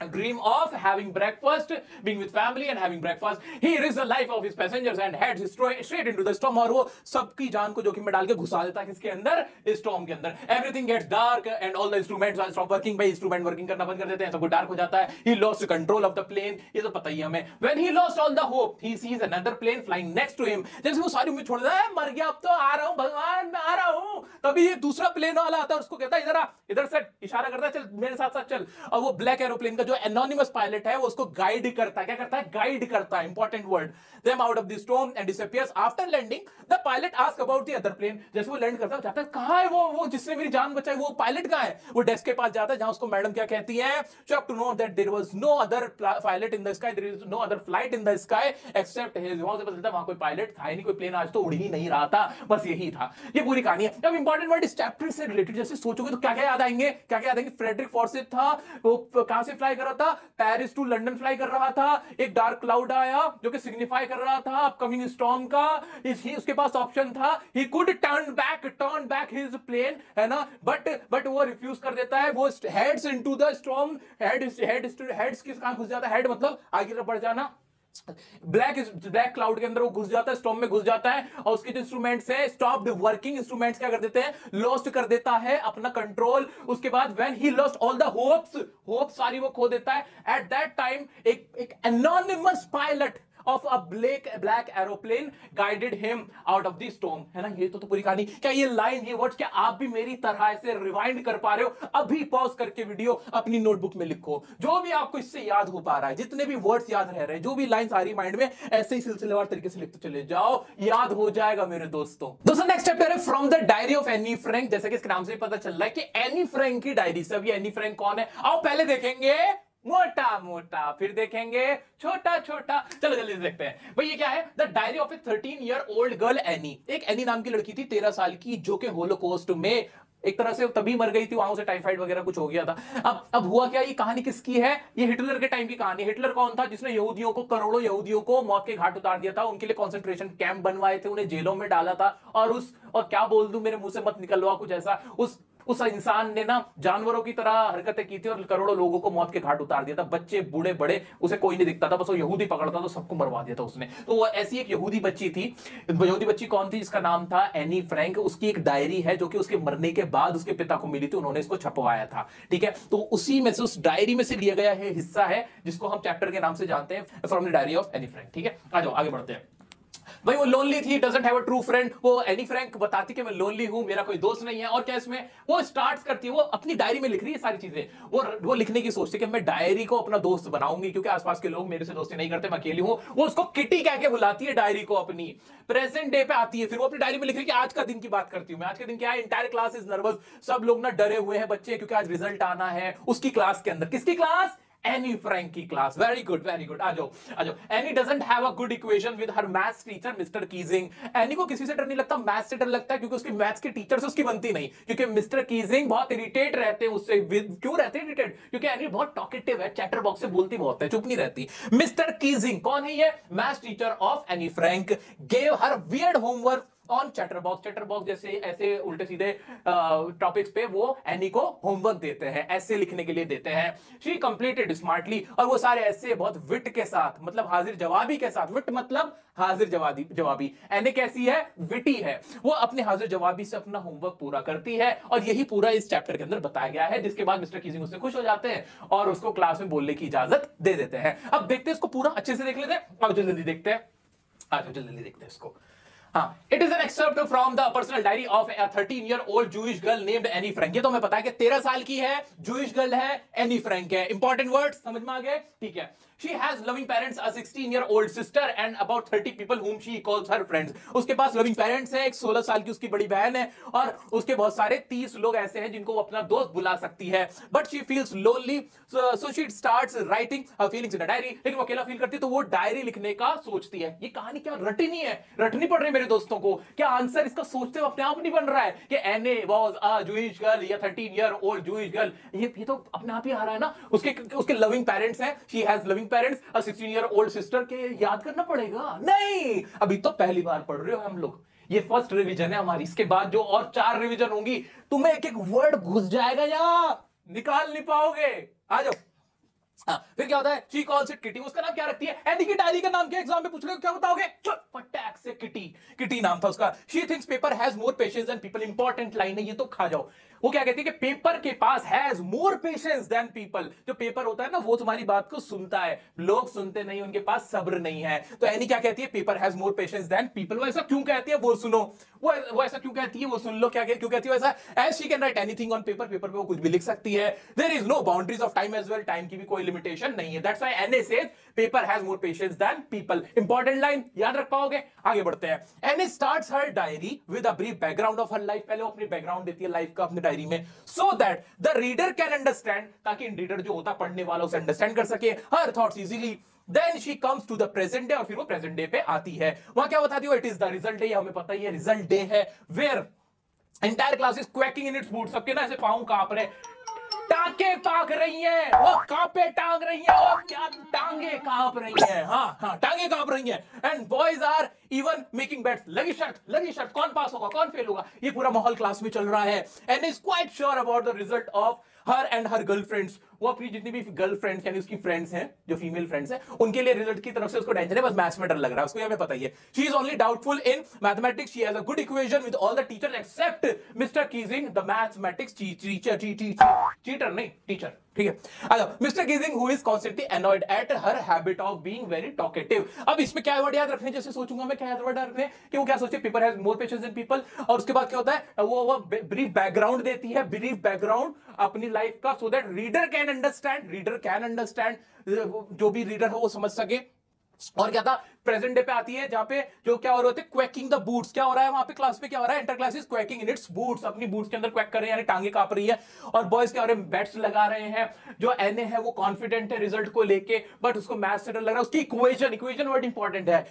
dream of having breakfast, being with family and having breakfast, he risks the life of his passengers and heads straight into the storm। और वो सबकी जान को जोखिम में डाल के घुसा देता है किसके अंदर, स्टॉर्म के अंदर। Everything gets dark and all the instruments stop working। भाई इंस्ट्रूमेंट वर्किंग करना बंद कर देते हैं, सब कुछ डार्क हो जाता है। He lost control of the plane, ये तो पता ही हमें। When he lost all the hope, he sees another plane flying next to him। जैसे वो सारी उम्मीद छोड़ देता है, मर गया, अब तो आ रहा हूं भगवान, मैं आ रहा हूं। तभी ये दूसरा प्लेन वाला आता है, उसको कहता है इधर आ, इधर से इशारा करता है, चल मेरे साथ साथ चल। और वो ब्लैक एरोप्लेन का जो एनोनिमस पायलट है वो उसको गाइड करता है, क्या करता है, गाइड करता है, important word. them out of the storm and disappears। after landing the pilot asks about the other plane। जैसे वो लैंड करता है, जाता है कहां है वो जिसने मेरी जान बचाई, वो पायलट कहां है। वो डेस्क के पास जाता है जहां उसको मैडम क्या कहती है, shocked to know that there was no other pilot in the sky, there is no other flight in the sky except his। वहां से पता चलता है वहां कोई पायलट था ही नहीं, कोई प्लेन आज तो उड़ ही नहीं रहा था, बस यही था। ये पूरी कहानी है। अब इंपॉर्टेंट वर्ड इस चैप्टर से रिलेटेड जैसे सोचोगे तो क्या क्या याद आएंगे, फ्रेडरिक फॉर्सिथ था, वो कहां से फ्लाई कर रहा था, पेरिस टू लंदन फ्लाई कर रहा था, एक डार्क क्लाउड आया जो कि सिग्निफाई कर रहा था अपकमिंग स्टॉर्म का, उसके पास ऑप्शन था, he could turn back his plane, है ना, बट वो रिफ्यूज कर देता है, वो heads into the storm, heads किस कहां घुस जाता है, हेड मतलब आगे बढ़ जाना, ब्लैक क्लाउड के अंदर वो घुस जाता है, स्टॉर्म में घुस जाता है, और उसके जो इंस्ट्रूमेंट्स है स्टॉप्ड वर्किंग, इंस्ट्रूमेंट्स क्या कर देते हैं, लॉस्ट कर देता है अपना कंट्रोल। उसके बाद when he lost all the hopes सारी वो खो देता है। एट दैट टाइम एक anonymous pilot of a black aeroplane guided him out of the storm, है ना। ये तो पूरी कहानी। क्या ये लाइन, ये वर्ड्स, क्या आप भी मेरी तरह ऐसे रिवाइंड कर पा रहे हो? अभी पॉज करके वीडियो अपनी नोटबुक में लिखो, जो भी आपको इससे याद हो पा रहा है, जितने भी वर्ड्स याद रह रहे हैं, जो भी लाइंस आ रही माइंड में, ऐसे ही सिलसिलेवार तरीके से लिखते चले जाओ, याद हो जाएगा मेरे दोस्तों। नेक्स्ट चैप्टर है from the diary of Anne Frank. जैसे कि इसके नाम से पता चल रहा है कि एनी फ्रैंक की डायरी से। अभी एनी फ्रैंक कौन है? आओ पहले देखेंगे मोटा मोटा, फिर देखेंगे छोटा छोटा। चलो जल्दी देखते हैं भाई ये क्या है। The diary of A 13-year-old girl any. एक एनी नाम की लड़की थी 13 साल की, जो कि होलोकॉस्ट में एक तरह से तभी मर गई थी, वहां से टाइफाइड वगैरह कुछ हो गया था। अब हुआ क्या, ये कहानी किसकी है? ये हिटलर के टाइम की कहानी। हिटलर कौन था? जिसने यहूदियों को, करोड़ों यहूदियों को मौत के घाट उतार दिया था, उनके लिए कॉन्सेंट्रेशन कैंप बनवाए थे, उन्हें जेलों में डाला था, और क्या बोल दूं, मेरे मुंह से मत निकलवा कुछ ऐसा, उस इंसान ने ना जानवरों की तरह हरकतें की थी और करोड़ों लोगों को मौत के घाट उतार दिया था। बच्चे बूढ़े बड़े, उसे कोई नहीं दिखता था, बस वो यहूदी पकड़ता तो सबको मरवा दिया था उसने। तो वो ऐसी एक यहूदी बच्ची थी। यहूदी बच्ची कौन थी? जिसका नाम था एनी फ्रैंक। उसकी एक डायरी है जो कि उसके मरने के बाद उसके पिता को मिली थी, उन्होंने इसको छपवाया था। ठीक है, तो उसी में से, उस डायरी में से लिया गया है हिस्सा है, जिसको हम चैप्टर के नाम से जानते हैं, from the diary of Anne Frank. ठीक है, आ जाओ आगे बढ़ते हैं। भाई वो लोनली थी, doesn't have a true friend. वो एनी फ्रैंक बताती कि मैं लोनली हूं, मेरा कोई दोस्त नहीं है। और क्या इसमें वो स्टार्ट करती है, वो अपनी डायरी में लिख रही है सारी चीजें। वो लिखने की सोचती है कि मैं डायरी को अपना दोस्त बनाऊंगी, क्योंकि आसपास के लोग मेरे से दोस्ती नहीं करते, मैं अकेली हूं। वो उसको किटी कह के बुलाती है डायरी को अपनी। प्रेजेंट डे पे आती है, फिर वो अपनी डायरी में लिख रही है कि आज का दिन की बात करती हूं मैं। आज के दिन क्या है? Entire class is nervous. सब लोग ना डरे हुए हैं बच्चे, क्योंकि आज रिजल्ट आना है उसकी क्लास के अंदर। किसकी क्लास? एनी फ्रैंक की class. Very good very good. आ जाओ। Anne doesn't have a good equation with her maths teacher Mr Keesing. एनी को किसी से डर नहीं लगता, मैथ्स से डर लगता है, क्योंकि उसकी मैथ्स के टीचर से उसकी बनती नहीं, क्योंकि मिस्टर कीजिंग बहुत इरिटेट रहते हैं उससे। क्यों रहते हैं इरिटेट? क्योंकि एनी बहुत टॉकेटिव है, चैटर बॉक्स से बोलती बहुत है, चुप नहीं रहती। मिस्टर कीजिंग कौन है? ये maths teacher of Anne Frank gave her weird homework on chatterbox. Chatterbox जैसे ऐसे उल्टे सीधे टॉपिक्स पे वो एनी को होमवर्क देते हैं, ऐसे लिखने के लिए देते हैं। She completed smartly. और वो सारे ऐसे बहुत विट के साथ, मतलब हाजिर जवाबी के साथ। विट मतलब हाजिर जवाबी। एनी कैसी है? विटी है। वो अपने हाजिर जवाबी से अपना होमवर्क पूरा करती है, और यही पूरा इस चैप्टर के अंदर बताया गया है। जिसके बाद मिस्टर कीजिंग उससे खुश हो जाते हैं और उसको क्लास में बोलने की इजाजत दे देते हैं। अब देखते हैं इसको पूरा अच्छे से देख लेते हैं। अब जल्दी देखते हैं, जल्दी देखते हैं इसको। It is an excerpt from the personal diary of a 13-year-old Jewish girl named Annie Frank। ये तो हमें पता है कि 13 साल की है, Jewish girl है, Annie Frank है। Important words समझ में आ गए? ठीक है। She has loving parents, a 16-year-old sister and about 30 people whom she calls her friends। उसके पास loving parents है, एक 16 साल की उसकी बड़ी बहन है, और उसके बहुत सारे 30 लोग ऐसे हैं जिनको वो अपना दोस्त बुला सकती है। But she feels lonely, so she starts writing her feelings in a diary। लेकिन वो अकेला फील करती है तो वो डायरी लिखने का सोचती है। ये कहानी क्या रटी नहीं है, रटनी पड़ रही है मेरे दोस्तों को। क्या आंसर इसका सोचते हुए अपने आप नहीं बन रहा है कि एने वाज अ जूइश गर्ल या 13-year-old जूइश गर्ल? ये तो अपने आप ही आ रहा है ना। उसके लविंग पेरेंट्स हैं, she has loving parents, a 16-year-old sister. के याद करना पड़ेगा? नहीं, अभी तो पहली बार पढ़ रहे हो हम लोग, ये फर्स्ट रिवीजन है हमारी। इसके बाद जो और 4 रिवीजन होंगी, तुम्हें एक एक वर्ड घुस जाएगा या निकाल नहीं पाओगे। आ जाओ। फिर क्या होता है? She calls it kitty. उसका नाम क्या रखती है? एनी की डायरी का नाम क्या? एग्जाम में पूछ रहे हो, क्या बताओगे? फटाक से किटी नाम था उसका। She thinks paper has more patience than people. Important line है ये तो, खा जाओ। वो क्या कहती है कि पेपर के पास has more patience than people. जो पेपर होता है ना, वो तुम्हारी बात को सुनता है, लोग सुनते नहीं, उनके पास सब्र नहीं है। तो एनी क्या कहती है? Paper has more patience than people. वो ऐसा क्यों कहती है वो सुनो, वो ऐसा क्यों कहती है वो सुन लो। क्या क्यों कहती है ऐसा? As she can write anything on paper. Paper पे वो कुछ भी लिख सकती है। There is no boundaries of time as well. Time की भी कोई लिमिटेशन नहीं है। That's why Anne says paper has more patience than people. Important line याद रख पाओगे? आगे बढ़ते हैं। Anne starts her diary with a brief background of her life. पहले वो अपनी बैकग्राउंड देती है लाइफ का अपनी डायरी में, so that the reader can understand, ताकि रीडर जो होता पढ़ने वाला उसे अंडरस्टैंड कर सके her thoughts easily. Then she comes to the present day, और फिर वो प्रेजेंट डे पे आती है। वहां क्या बताती है? It is the result day. हमें पता ही है रिजल्ट डे है, where entire class is quaking in its boot. सबके ना ऐसे पांव कांप रहे, टांगे पाक रही हैं, वो कांपे टांग रही हैं, और क्या टांगे कांप रही हैं, हाँ हाँ टांगे कांप रही हैं। And boys are even making bets, लगी शर्त, कौन पास होगा कौन फेल होगा, ये पूरा माहौल क्लास में चल रहा है। And is quite sure about the result of her and her girlfriends, वो अपनी जितनी भी गर्लफ्रेंड्स यानी उसकी फ्रेंड्स हैं, जो फीमेल फ्रेंड्स हैं, उनके लिए रिजल्ट की तरफ से उसको टेंशन है, बस मैथ्स में डर लग रहा है उसको, ये हमें पता ही है। She is only doubtful in mathematics, she has a good equation with all the teachers except mister Keesing the mathematics teacher, cheater नहीं टीचर, ठीक है। अच्छा, mister Keesing who is constantly annoyed at her habit of being very talkative. अब इसमें क्या word याद रखने, जैसे सोचूंगा मैं क्या वर्ड रखने कि वो क्या सोचते, people has more patience than people, और उसके बाद क्या होता है, वो ब्रीफ बैकग्राउंड देती है, ब्रीफ बैकग्राउंड अपनी लाइफ का, so that reader can understand, जो भी रीडर है वो समझ सके। और क्या था, प्रेजेंट डे पे आती है जहां पे जो क्या हो रहे होते, क्वैकिंग द बूट्स, क्या हो रहा है वहां पे क्लास में, क्या हो रहा है, entire class is quaking in its boots, अपनी बूट्स के अंदर क्वैक कर रहे हैं, यानी टांगे कांप रही है। और बॉयज क्या हो रहे हैं, बैट्स लगा रहे हैं। जो एनए है वो कॉन्फिडेंट है रिजल्ट को लेके, बट उसको मैथ से डर लग रहा है। उसकी इक्वेशन वर्ड इंपॉर्टेंट है,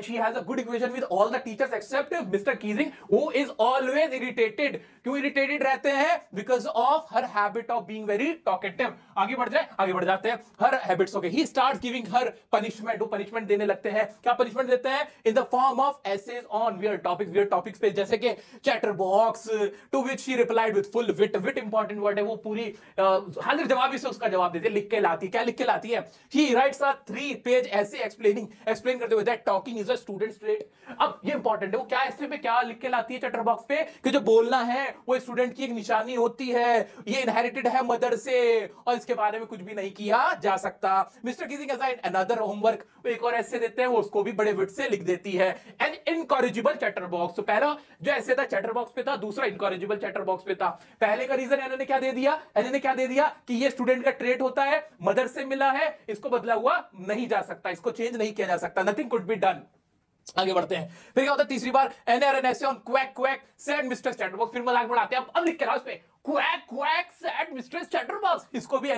she has a good equation with all the teachers except mister Keesing who is always irritated. क्यों इरिटेटेड रहते हैं, because of her habit of being very talkative. आगे बढ़ जाते हैं, her habits, okay, he starts giving her punishment, वो punishment देने लगते हैं। क्या पनिशमेंट देते हैं, in the form of essays on weird topics पे, जैसे कि chatter box, to which she replied with full wit important word है, वो पूरी हाजिर जवाबी से उसका जवाब देती है, लिख के लाती है। क्या लिख के लाती है, ही राइट्स अ 3-पेज ऐसे एक्सप्लेन करते हुए that talking is a students trait. अब ये इंपॉर्टेंट है, वो क्या ऐसे में क्या लिख के लाती है चैटर बॉक्स पे, कि जो बोलना है वो स्टूडेंट की एक निशानी होती है, ये इनहेरिटेड है मदर से, और इसके बारे में कुछ भी नहीं किया जा सकता। Mister Keesing assign another homework, एक और ऐसे देते हैं, वो उसको भी बड़े विट से लिख देती है। एन इनकॉरिजिबल चैटर बॉक्स, तो पहला जो ऐसे था चैटर बॉक्स पे था, दूसरा इनकॉरिजिबल चैटर बॉक्स पे था। पहले का रीजन इन्होंने क्या दे दिया कि ये स्टूडेंट का ट्रेट होता है, मदर से मिला है, इसको बदला हुआ नहीं जा सकता, इसको चेंज नहीं किया जा सकता, नथिंग कुड बी डन। आगे बढ़ते हैं, फिर क्या होता है, तीसरी बार एनआरएनएस on quack said Mr chatter box, फिर मजाक बढ़ाते हैं, अब लिख के रहा उस पे quack said Mr chatter box, इसको भी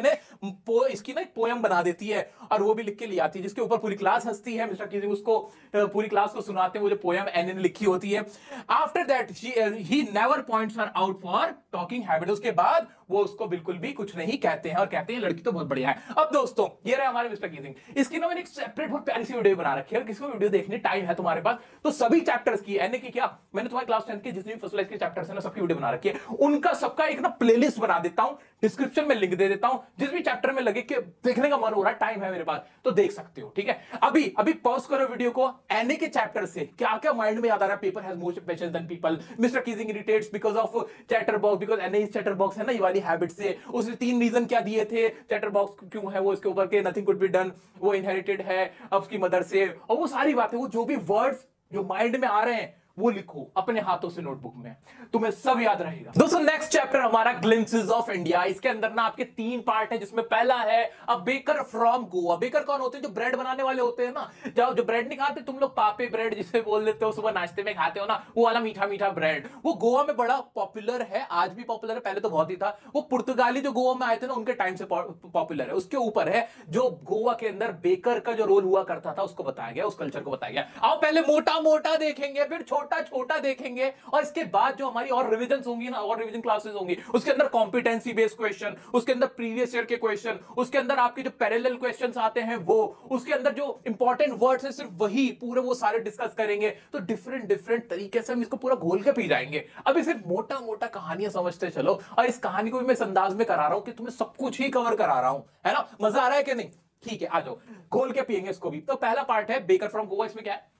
इसकी ना एक पोयम बना देती है, और वो भी लिख के ले आती है, जिसके ऊपर पूरी क्लास हंसती है। मिस्टर कीजिंग उसको पूरी क्लास को सुनाते हैं वो जो पोयम एन ने लिखी होती है। After that he never points her out for talking habit, उसके बाद वो उसको बिल्कुल भी कुछ नहीं कहते हैं, और कहते हैं लड़की तो बहुत बढ़िया है। अब दोस्तों ये रहे हमारे मिस्टर कीजिंग, इसकी ना मैंने एक सेपरेट बहुत प्यारी सी वीडियो बना रखी है, किसी को वीडियो देखने टाइम है तुम्हारे पास तो सभी चैप्टर्स की, एनए की क्या, मैंने तुम्हारे क्लास 10 के जितने भी फर्स्ट क्लास के चैप्टर्स हैं ना, सबकी वीडियो बना रखी है, उनका सबका एक ना प्लेलिस्ट बना देता हूं, डिस्क्रिप्शन में लिंक दे देता हूं, जिस भी चैप्टर में लगे कि देखने का मन हो रहा है, टाइम है मेरे पास तो देख सकते हो, ठीक है। अभी पॉज करो वीडियो को, एनए के चैप्टर से क्या क्या माइंड में याद आ रहा है, paper has more patience than people, mister Keesing irritates because of chatter box, because Anne is chatter box है ना, ये वाली हैबिट से। उसने 3 रीजन क्या दिए थे, चैटर बॉक्स क्यों है वो, इसके ऊपर के नथिंग कुड बी डन, वो इनहेरिटेड है अब उसकी मदर से, और वो सारी बातें, वो जो भी वर्ड्स जो माइंड में आ रहे हैं वो लिखो अपने हाथों से नोटबुक में, तुम्हें सब याद रहेगा। दोस्तों नेक्स्ट चैप्टर हमारा ग्लिम्पसेस ऑफ इंडिया, इसके अंदर ना आपके 3 पार्ट है, जिसमें पहला है a baker from Goa. Baker कौन होते हैं, जो ब्रेड बनाने वाले होते हैं ना, जो ब्रेड नहीं खाते तुम लोग, पापे ब्रेड जिसे बोल देते हो, सुबह नाश्ते में खाते हो ना, वो वाला मीठा मीठा ब्रेड, वो गोवा में बड़ा पॉपुलर है, आज भी पॉपुलर है, पहले तो बहुत ही था। वो पुर्तगाली जो गोवा में आए थे ना, उनके टाइम से पॉपुलर है। उसके ऊपर है जो गोवा के अंदर बेकर का जो रोल हुआ करता था, उसको बताया गया, उस कल्चर को बताया गया। आओ पहले मोटा मोटा देखेंगे, फिर छोटा छोटा देखेंगे, और इसके बाद जो हमारी और रिवीजन होंगी ना, और रिवीजन क्लासेस होंगी, उसके अंदर कॉम्पिटेंसी बेस्ड क्वेश्चन, उसके अंदर प्रीवियस ईयर के क्वेश्चन, उसके अंदर आपके जो पैरेलल क्वेश्चंस आते हैं वो, उसके अंदर जो इंपॉर्टेंट वर्ड्स हैं सिर्फ वही पूरे वो सारे डिस्कस करेंगे। तो डिफरेंट तरीके से हम इसको पूरा घोल के पी जाएंगे। अभी सिर्फ मोटा मोटा कहानियां समझते चलो, और इस कहानी को भी मैं इस अंदाज में करा रहा हूं कि तुम्हें सब कुछ ही कवर करा रहा हूं, है ना, मजा आ रहा है कि नहीं, ठीक है, आ जाओ घोल के पिएंगे इसको भी। तो पहला पार्ट है बेकर फ्रॉम गोवा, इसमें क्या है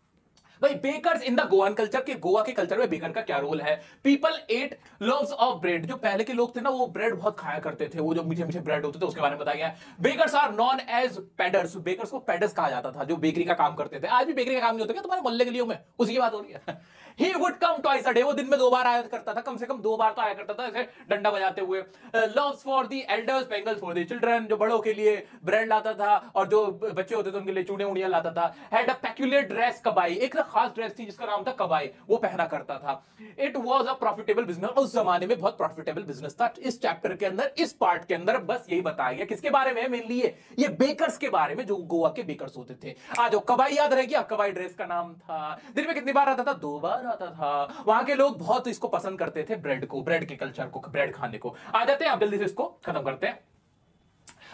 भाई, bakers in the Goan culture, के गोवा के कल्चर में बेकर का क्या रोल है। People at loaves of bread, जो पहले के लोग थे ना वो ब्रेड बहुत खाया करते थे, वो जो मीठे मीठे ब्रेड होते थे उसके बारे में बताया गया। Bakers are known as paders, bakers को पेडर्स कहा जाता था, जो बेकरी का काम करते थे। आज भी बेकरी का काम नहीं होता क्या तुम्हारे मोहल्ले गलियों में, उसी की बात हो रही है। He would come twice a day, वो दिन में 2 बार आया करता था, कम से कम 2 बार तो आया करता था, ऐसे डंडा बजाते हुए। Loves for the elders, bangles for the children, जो बड़ों के लिए ब्रेड लाता था, और जो बच्चे होते थे उनके लिए चूड़ियां उड़ियां लाता था। Had a peculiar dress, कबाई, एक खास ड्रेस थी जिसका नाम था कबाई, वो पहना करता था। It was a profitable business, उस जमाने में बहुत प्रॉफिटेबल बिजनेस था। इस चैप्टर के अंदर, इस पार्ट के अंदर बस यही बताया गया। किसके बारे में? मेनली ये बेकर्स के बारे में, जो गोवा के बेकर्स होते थे। आ जाओ, कबाई याद रह गया? कबाई ड्रेस का नाम था। दिन में कितनी बार आता था? 2 बार आता था। वहां के लोग बहुत इसको पसंद करते थे, ब्रेड को, ब्रेड के कल्चर को, ब्रेड खाने को। आ जाते हैं आप जल्दी से इसको खत्म करते हैं।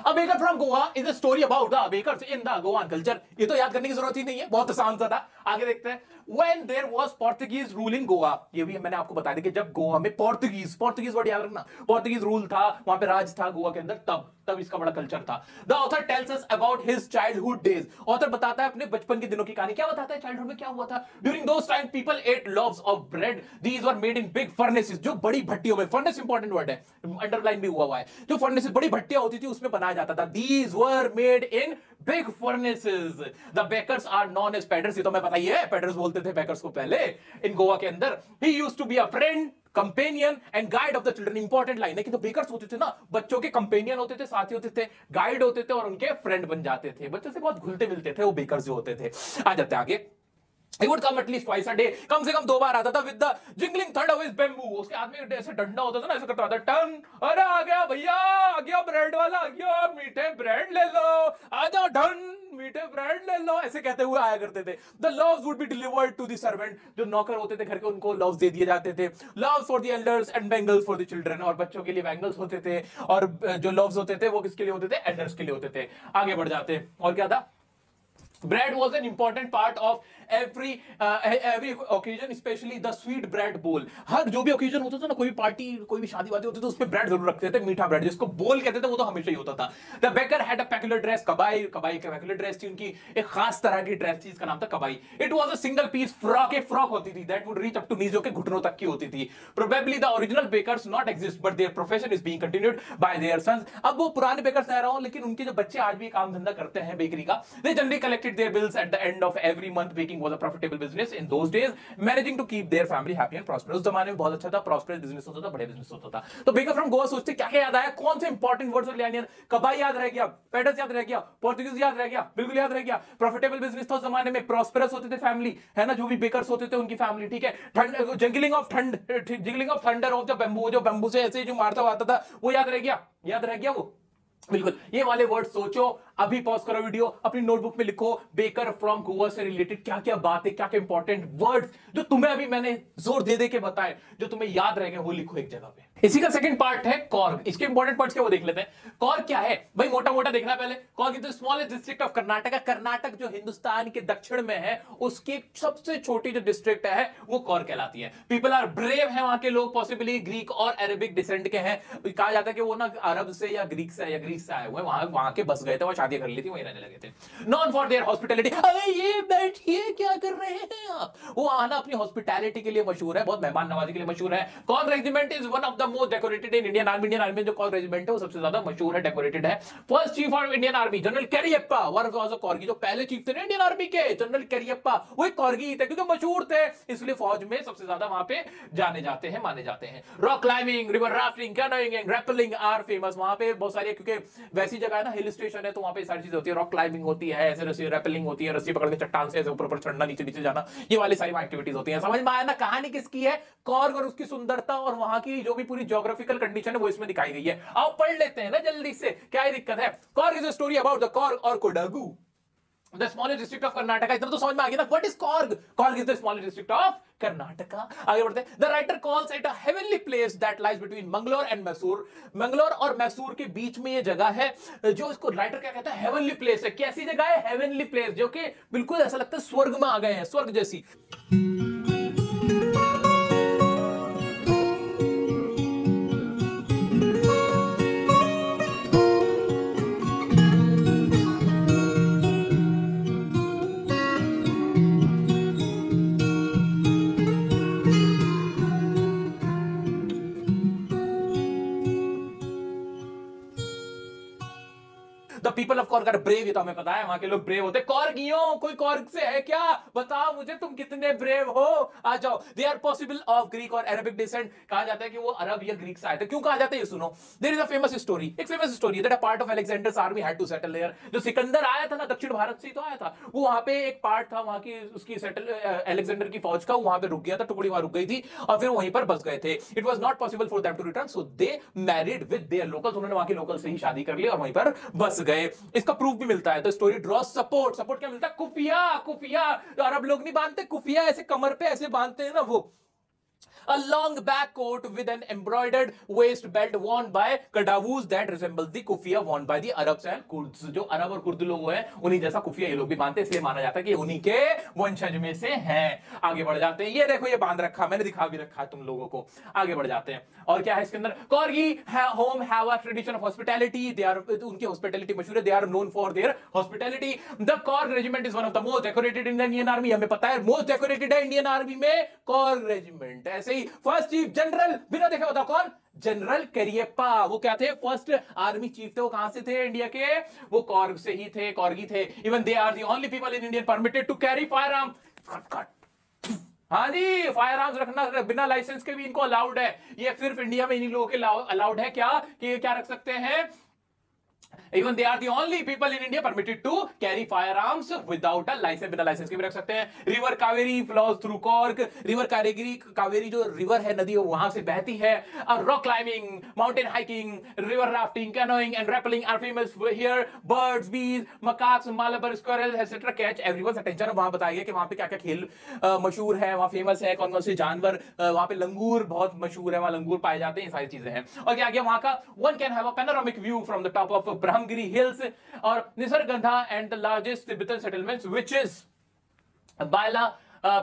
A baker from Goa is a story about the bakers in the Goan culture। ये तो याद करने की जरूरत ही नहीं है, बहुत आसान सा था। आगे देखते हैं। When there was Portuguese rule in Goa, ये भी मैंने आपको बता दिया कि जब गोवा में पोर्तुगीज वर्ड याद रखना, पोर्तुगीज रूल था, वहां पे राज था गोवा के अंदर, तब इसका बड़ा कल्चर था। The author tells us about his childhood days। Author बताता है अपने बचपन के दिनों की कहानी। क्या बताता है? चाइल्डहुड में क्या हुआ था। During those time people ate loaves of bread। These were made in big furnaces। जो बड़ी भट्टियों में, फर्नेस इंपॉर्टेंट वर्ड है, अंडरलाइन भी हुआ है, जो फर्नेसेस, बड़ी भट्टियां होती थी, उसमें बनाया जाता था। These were made in big furnaces। The bakers are known as peddlers। ये तो मैं बताइए, पेडर्स बोलते थे बेकर्स को पहले इन गोवा के अंदर। He used to be a friend, companion and guide of the children. Important line है कि जो बेकर्स होते थे ना, बच्चों के कंपेनियन होते थे, साथी होते थे, गाइड होते थे और उनके फ्रेंड बन जाते थे। बच्चों से बहुत घुलते मिलते थे वो बेकर्स जो होते थे। आ जाते हैं आगे। He would come at least twice a day। कम से कम 2 बार आता था। With the jingling thud of his bamboo। उसके हाथ में ऐसे डंडा होता था ना, ऐसे करता था टन। अरे आ गया भैया, आ गया ब्रेड वाला, आ गया, मीठे ब्रेड ले लो, आ जाओ डन, मीठे ब्रेड ले लो, ऐसे कहते हुए आया करते थे। The loaves would be delivered to the servant। जो नौकर होते थे घर के, उनको loaves दे दिए जाते थे। Loaves for the elders and bangles for the children। और बच्चों के लिए बैंगल्स होते थे, और जो loaves होते थे वो किसके लिए होते थे? एल्डर्स के लिए होते थे। आगे बढ़ जाते। और क्या था? Bread was an important part of every occasion, especially the sweet bread bowl। हर जो भी occasion होता था ना, कोई भी पार्टी, कोई भी शादी वादी होती थी, उसमें ब्रेड जरूर रखते थे, मीठा ब्रेड, जिसको बोल कहते थे, वो तो हमेशा ही होता था। The baker had a peculiar dress। कबाई का peculiar dress थी उनकी, एक खास तरह की ड्रेस थी, इसका नाम था कबाई। It was a single piece frock। एक फ्रॉक होती थी that would reach up to knees, जो कि घुटनों तक की होती थी। Probably the original bakers not exist, but their profession is being continued by their sons। अब वो पुराने बेकर्स रह रहा हूं, लेकिन उनके जो बच्चे आज भी काम धंधा करते हैं बेकरी का। They generally collected their bills at the end of every month। Baking was a profitable business in those days, managing to keep their family happy and prosperous। उस जमाने में बहुत अच्छा था, प्रॉस्परस बिजनेस होता था, बड़े बिजनेस होता था। तो बेकर फ्रॉम गोवा सोचते क्या क्या याद आया, कौन से इंपॉर्टेंट वर्ड्स और लाइन? कबाई याद रह गया, पेडर्स याद रह गया, पोर्तुगीज याद रह गया, बिल्कुल याद रह गया। प्रॉफिटेबल बिजनेस था उस जमाने में, प्रॉस्परस होते थे फैमिली, है ना, जो भी बेकर्स होते थे उनकी फैमिली, ठीक है। Jingling of thunder of the bamboo, जो बैम्बू से ऐसे जो मारता हुआ आता था, वो याद रह गया वो, बिल्कुल। ये वाले वर्ड सोचो, अभी पॉज करो वीडियो, अपनी नोटबुक में लिखो बेकर फ्रॉम गोवा से रिलेटेड क्या क्या बातें, क्या क्या इंपॉर्टेंट वर्ड्स जो तुम्हें अभी मैंने जोर दे के बताए, जो तुम्हें याद रह गए, वो लिखो एक जगह पे। इसी का सेकंड पार्ट है कॉर्ग। इसके इंपॉर्टेंट पार्ट्स क्या वो देख लेते हैं। कॉर्ग क्या है भाई? मोटा मोटा देखना पहले। Korg is the smallest district of Karnataka. Karnataka जो हिंदुस्तान के दक्षिण में है, उसकी सबसे छोटी जो डिस्ट्रिक्ट है वो कॉर्ग कहलाती है। पीपल आर ब्रेव है वहां के लोग, पॉसिबली ग्रीक और अरेबिक डिसेंट के हैं। कहा जाता है कि वो ना अरब से या ग्रीक से आए हुए, वहां के बस गए थे, वहां शादियां कर ली थी, वहीं रहने लगे थे। Non for their hospitality. अरे ये बैठिए, क्या कर रहे हैं आप? वो आना अपनी हॉस्पिटैलिटी के लिए मशहूर है, बहुत मेहमान नवाजी के लिए मशहूर है। Korg regiment is one of the most decorated in Indian army. Indian army में जो कॉर्ग रेजिमेंट है वो सबसे ज्यादा मशहूर है, डेकोरेटेड है। First chief of Indian army general Cariappa was a corgi. जो पहले चीफ थे इंडियन आर्मी के, जनरल कैरियप्पा, वो एक कॉर्गी थे, क्योंकि मशहूर थे, इसलिए फौज में सबसे ज्यादा वहां पे जाने जाते हैं, माने जाते हैं। Rock climbing, river rafting, canoeing and rappelling are famous. वहां पे बहुत सारी, क्योंकि वैसी जगह है ना, हिल स्टेशन है, तो वहां पे सारी चीजें होती है। रॉक क्लाइंबिंग होती है, ऐसे रस्सी रैपलिंग होती है, रस्सी पकड़ के चट्टान से ऐसे ऊपर ऊपर चढ़ना, नीचे नीचे जाना, ये वाली सारी एक्टिविटीज होती हैं। समझ में आया ना कहानी किसकी है? कॉर्ग और उसकी सुंदरता और वहां की जो भी पूरी ज्योग्राफिकल कंडीशन है वो इसमें दिखाई गई है। आओ पढ़ लेते हैं ना जल्दी से, क्या ही दिक्कत है। Coorg is a story about the Coorg और Kodagu, the smallest district of Karnataka. इतना तो समझ में आ गया ना, what is Coorg? Coorg is the smallest district of Karnataka. आगे बढ़ते हैं। The writer calls it a heavenly place that lies between Mangalore and Mysore. Mangalore और मैसूर के बीच में ये जगह है, जो इसको राइटर क्या कहता है? हेवनली प्लेस है। कैसी जगह है? हेवनली प्लेस, जो कि बिल्कुल ऐसा लगता है स्वर्ग में आ गए हैं, स्वर्ग जैसी। The people of Coorg are brave, ये तो हमें पता है, वहां के लोग ब्रेव होते हैं। कॉर्गियों, कोई कॉर्ग से है क्या? बताओ मुझे तुम कितने ब्रेव हो, आ जाओ। They are possible of Greek और अरबिक डिसेंट, कहा जाता है कि वो अरब या ग्रीक से आए थे। क्यों कहा जाता है ये सुनो। There is a famous story, एक famous story that a part of Alexander's army had to settle there. जो सिकंदर आया था ना, दक्षिण भारत से ही तो आया था, वो वहां पे एक पार्ट था वहां की उसकी सेटल अलेक्जेंडर की फौज का, वहां पे रुक गया था, टुकड़ी वहां रुक गई थी और फिर वहीं पर बस गए थे। It was not possible for them to return, so they married with their locals, उन्होंने वहां के लोकल से ही शादी कर ली और वहीं पर बस गए। इसका प्रूफ भी मिलता है। तो स्टोरी ड्रॉ सपोर्ट, सपोर्ट क्या मिलता है? Keffiyeh, keffiyeh. तो अरब लोग नहीं बांधते कुफिया, ऐसे कमर पे ऐसे बांधते हैं ना, वो a long back coat with an embroidered waist belt worn by Kadavus that resembles the kufiya worn by the Arabs and Kurds। जो अरब और कुर्द लोग हैं उन्हीं जैसा कुफिया ये लोग भी बांधते हैं, इसलिए माना जाता है कि उन्हीं के वंशज में से हैं। आगे बढ़ जाते हैं, ये देखो ये बांध रखा, मैंने दिखा भी रखा है तुम लोगों को। आगे बढ़ जाते हैं, और क्या है इसके अंदर? Coorgi home have a tradition of hospitality, they are, उनकी हॉस्पिटैलिटी मशहूर है, they are known for their hospitality. The Coorg regiment is one of the most decorated in the Indian army, हमें पता है मोस्ट डेकोरेटेड है इंडियन आर्मी में Coorg regiment. ऐसे ही फर्स्ट चीफ जनरल, बिना देखे बताओ कौन? जनरल करियप्पा। वो क्या थे? फर्स्ट आर्मी चीफ थे। वो कहां से थे इंडिया के? वो कॉर्ग से ही थे, कॉर्गी थे। Even they are the only people in Indian permitted to carry fire arm. हाँ जी, फायर आर्म्स रखना बिना लाइसेंस के भी इनको अलाउड है। ये सिर्फ इंडिया में इन्हीं लोगों के अलाउड है क्या कि क्या रख सकते हैं? Even they are the only people in India permitted to carry firearms without a license, बिना लाइसेंस के भी रख सकते हैं। River Kaveri flows through Cork, river Kaveri जो रिवर है, नदी वहां से बहती है। Rock climbing, mountain hiking, river rafting, canoeing and rappelling are famous here. Birds, bees, macaques, Malabar squirrels etcetera catch everyone's attention. वहां बताया गया कि वहां पे क्या क्या खेल मशहूर है, वहां फेमस है, कौन कौन से जानवर, वहां पे लंगूर बहुत मशहूर है, वहां लंगूर पाए जाते हैं, ये सारी चीजें हैं। और क्या गया वहां का? One can have a panoramic view from the top of Brahmagiri hills or Nisargandha and the largest Tibetan settlements which is Baila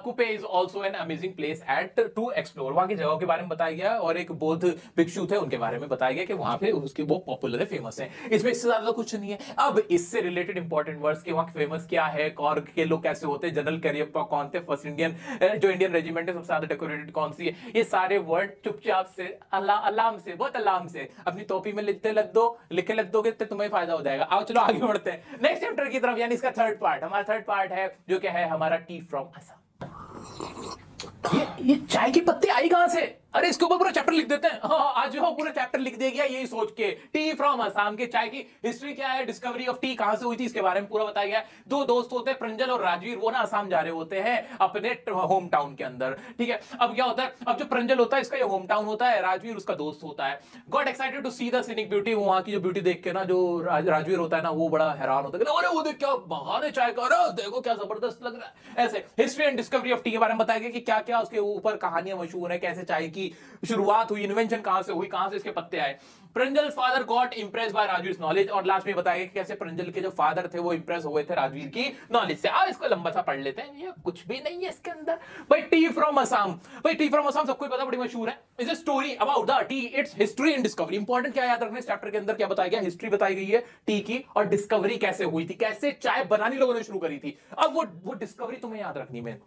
कुपे is also an amazing place at to explore. वहां की जगहों के बारे में बताया गया और एक बौद्ध भिक्षु थे उनके बारे में बताया गया कि वहां पे उसके वो पॉपुलर है, फेमस है। इसमें इससे ज्यादा कुछ नहीं है। अब इससे रिलेटेड इंपॉर्टेंट वर्ड्स के वहां फेमस क्या है, कॉर्ग के लोग कैसे होते हैं, जनरल करियप्पा कौन थे, फर्स्ट इंडियन जो इंडियन रेजिमेंट है सबसे ज्यादा डेकोरेटेड कौन सी है, ये सारे वर्ड चुपचाप से अलार्म से, बहुत अलार्म से अपनी टोपी में लिखते लग दो, लिखे लग दोगे तो तुम्हें फायदा हो जाएगा। आओ चलो आगे बढ़ते हैं नेक्स्ट चैप्टर की तरफ, यानी इसका थर्ड पार्ट। हमारा थर्ड पार्ट है जो क्या है हमारा टी फ्रॉम असम। ये चाय की पत्ती आई कहां से? अरे इसके ऊपर पूरा चैप्टर लिख देते हैं। हाँ, आज जो पूरा चैप्टर लिख दे गया यही सोच के। टी फ्रॉम असम के चाय की हिस्ट्री क्या है, डिस्कवरी ऑफ टी कहां से हुई थी, इसके बारे में पूरा बताया गया। दो दोस्त होते हैं प्रंजल और राजवीर, वो ना असम जा रहे होते हैं अपने होम टाउन के अंदर। ठीक है, अब क्या होता है, अब जो प्रंजल होता है इसका ये होम टाउन होता है, राजवीर उसका दोस्त होता है। Got excited to see the scenic beauty, वहां की जो ब्यूटी देख के ना जो राजवीर होता है ना वो बड़ा हैरान होता है, अरे वो देख क्या बहार है चाय का, अरे देखो क्या जबरदस्त लग रहा है। ऐसे history and discovery of tea के बारे में बताया गया कि क्या क्या उसके ऊपर कहानियां मशहूर है, कैसे चाय की शुरुआत हुई, इन्वेंशन कहां से हुई, कहां से इसके पत्ते आए। Pranjal father got impress by Rajvir knowledge, और लास्ट में बताया कि कैसे प्रंजल के जो फादर थे वो इंप्रेस हुए थे राजवीर की नॉलेज से। अब इसको लंबा सा पढ़ लेते हैं, ये कुछ भी नहीं है इसके अंदर। भाई टी फ्रॉम असम, भाई टी फ्रॉम असम सबको पता बड़ी मशहूर है। Is a story about the T, it's history and discovery. Important क्या याद रखना इस चैप्टर के अंदर, क्या बताया गया, हिस्ट्री बताई गई है टी की और डिस्कवरी कैसे हुई थी, कैसे चाय बनानी लोगों ने शुरू करी थी। अब वो डिस्कवरी तुम्हें याद रखनी है।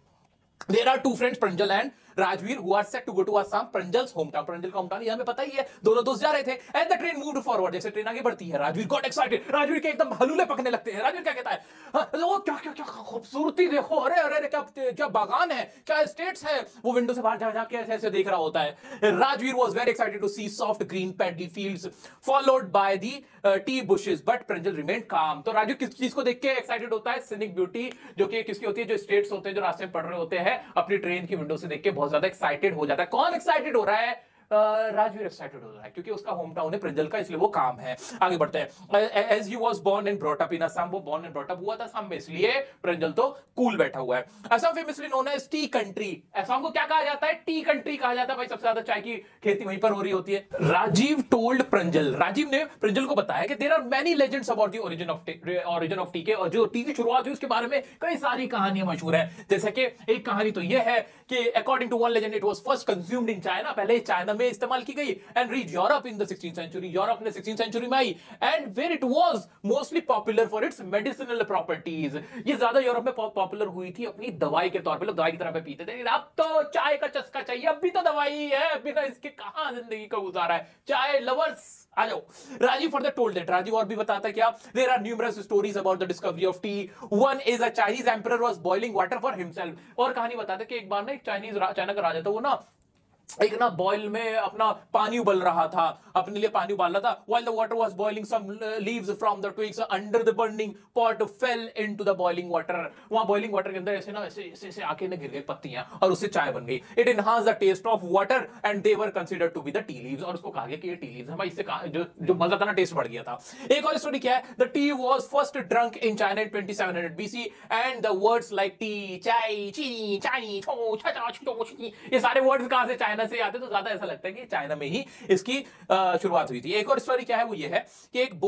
There are two friends, Pranjal and Rajveer, who are set to go to Assam, Pranjal's hometown. Pranjal का hometown ये हमें पता ही है, दोनों दोस्त जा रहे थे। And the train moved forward, जैसे ट्रेन आगे बढ़ती है, राजवीर got excited, राजवीर के एकदम हलूले पकने लगते हैं। राजवीर क्या कहता है, वो क्या क्या क्या खूबसूरती देखो, अरे अरे क्या क्या बागान है, क्या स्टेट्स है। वो विंडो से बाहर जा जाके ऐसे ऐसे देख रहा होता है। Rajveer was very excited to see soft green paddy fields followed by the tea bushes, but Pranjal remained calm। तो राजवीर किस चीज को देख के एक्साइटेड होता है, सीनिक ब्यूटी, जो कि किसकी होती है, जो स्टेट्स होते हैं जो रास्ते में पढ़ रहे होते हैं, अपनी ट्रेन की विंडो से देख के बहुत ज्यादा एक्साइटेड हो जाता है। कौन एक्साइटेड हो रहा है? राजवीर एक्साइटेड हो रहा है क्योंकि उसका होम टाउन है प्रंजल का, इसलिए वो काम है। आगे बढ़ते हैं। As he was born and brought up in Assam, वो बोर्न एंड ब्रॉट अप हुआ था असम में, इसलिए प्रंजल तो कूल बैठा हुआ है। Assam famously known as tea country. Assam को क्या कहा जाता है? टी कंट्री कहा जाता है। भाई सबसे ज्यादा चाय की खेती वहीं पर हो रही होती है। राजीव टोल्ड प्रंजल, राजीव ने प्रंजल को बताया कि there are many legends about the origin of tea के, और जो टी की शुरुआत हुई उसके बारे में कई सारी कहानियां मशहूर है। जैसे कि एक कहानी तो यह है कि according to one legend it was first consumed in China, पहले चाइना में इस्तेमाल की गई and reach Europe in the 16th century, Europe में 16th सेंचुरी में आई and where it was mostly popular for its medicinal properties. ये ज्यादा यूरोप में पॉपुलर हुई थी अपनी दवाई के तौर पे, लोग दवाई की तरह पे पीते थे। अब तो चाय का चस्का चाहिए, अब भी तो दवाई है, बिना इसके कहां जिंदगी का गुजारा है। चाय लवर्स आ जाओ। Rajiv further told that, Rajiv और भी बताता है क्या, there are numerous stories about the discovery of tea. One is a Chinese emperor was boiling water for himself. और कहानी बताता है कि एक बार ना एक चाइना का राजा था, वो ना एक ना बॉयल में अपना पानी उबल रहा था, अपने लिए पानी उबाल रहा था। while the water was boiling, some leaves from the twigs under the burning pot fell into the boiling water। वहां बॉइलिंग वाटर के अंदर ऐसे ना ऐसे आके ना गिर गई पत्तियां और उससे चाय बन गई। it enhanced the taste of water and they were considered to be the tea leaves। और उसको कहा गया कि ये टी लीव्स है भाई, इससे जो मजा था ना, टेस्ट बढ़ गया था। एक और स्टोरी क्या है, the tea was first drunk in China in 2700 BC and the words like tea, चाय, चीनी, चाइनी, छो, छा, छो, ये सारे वर्ड्स कहां से चाइना से आते, तो ज्यादा ऐसा लगता है कि चाइना में ही इसकी शुरुआत हुई थी। एक और स्टोरी क्या है, वो ये है कि एक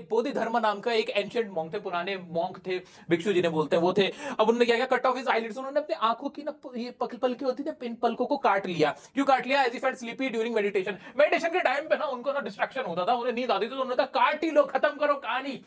बोधि धर्म नाम का एक एंशिएंट मॉन्क थे, पुराने मॉन्क थे, भिक्षु जिन्हें बोलते हैं वो थे। अब उन्होंने क्या किया, कट ऑफ हिज आईलिड्स, उन्होंने अपने आंखों की ना ये पलकें होती थी, इन पलकों को काट लिया। क्यों काट लिया, as he felt sleepy during meditation. Meditation के टाइम पे ना उनको ना डिस्ट्रैक्शन होता था, उन्हें नींद आती थी, तो उन्होंने कहा काट ही लो, खत्म करो कहानी।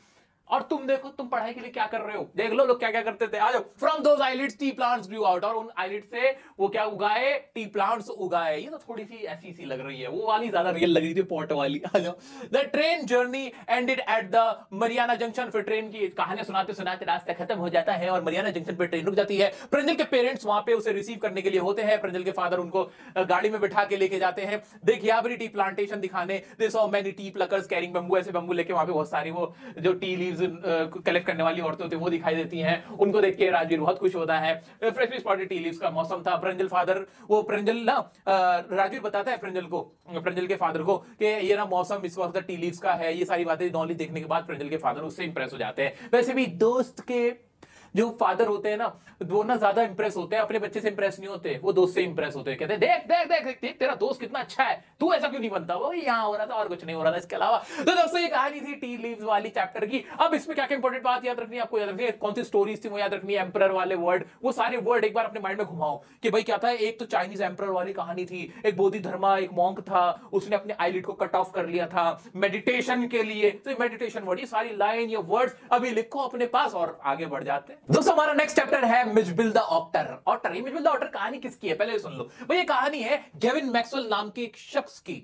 और तुम देखो, तुम पढ़ाई के लिए क्या कर रहे हो, देख लो लोग क्या क्या करते थे। आ जाओ। From those eyelids T plants Guru out. और उन आईलिड से वो क्या उगाए, टी प्लांट्स उगाए। ये तो थोड़ी सी ऐसी सी लग रही है, वो वाली ज्यादा रियल लग रही थी, पॉट वाली। आ जाओ। The train journey ended at the Mariana junction. फिर ट्रेन की कहानी सुनाते सुनाते रास्ता खत्म हो जाता है और मरियाना जंक्शन पर ट्रेन रुक जाती है। प्रंजल के पेरेंट्स वहां पे उसे रिसीव करने के लिए होते हैं। प्रंजल के फादर उनको गाड़ी में बिठा के लेके जाते हैं देखियाबरी टी प्लांटेशन दिखाने। They saw many T pluckers carrying bamboo, ऐसे बंबू लेके वहां पे बहुत सारी वो जो टी लीव्स करने वाली औरतें होती हैं वो दिखाई देती हैं। उनको देख के राजवीर बहुत खुश होता है। फ्रेशली स्पॉटेड टी लीव्स का मौसम था। प्रंजल फादर, वो प्रंजल ना राजवीर बताता है प्रंजल के फादर को कि ये ना मौसम इस वक्त टी लीव्स का है। ये सारी बातें नॉलेज देखने के बाद प्रंजल के फादर उससे इंप्रेस हो जाते हैं। वैसे भी दोस्त के जो फादर होते हैं ना, वो ना ज्यादा इंप्रेस होते हैं, अपने बच्चे से इंप्रेस नहीं होते, वो दोस्त से इंप्रेस होते हैं। कहते हैं देख देख देख देख तेरा दोस्त कितना अच्छा है, तू ऐसा क्यों नहीं बनता। वो यहाँ हो रहा था और कुछ नहीं हो रहा था इसके अलावा। तो दोस्तों ये कहानी थी टी लीव्स वाली चैप्टर की। अब इसमें क्या क्या इंपॉर्टेंट बात याद रखनी है, आपको याद रखनी है, कौन सी स्टोरीज थी वो याद रखनी है, एम्परर वाले वर्ड, वो सारे वर्ड एक बार अपने माइंड में घुमाओ कि भाई क्या था। एक तो चाइनीज एम्परर वाली कहानी थी, एक बोधि धर्मा एक मॉन्क था, उसने अपने आईलिड को कट ऑफ कर लिया था मेडिटेशन के लिए। तो मेडिटेशन वर्ड, ये सारी लाइन, ये वर्ड्स अभी लिखो अपने पास और आगे बढ़ जाते हैं। दोस्तों हमारा नेक्स्ट चैप्टर है मिजबिल द ऑटर। ये मिजबिल द ऑटर कहानी किसकी है, पहले सुन लो भाई। ये कहानी है गेविन मैक्सवेल नाम के एक शख्स की,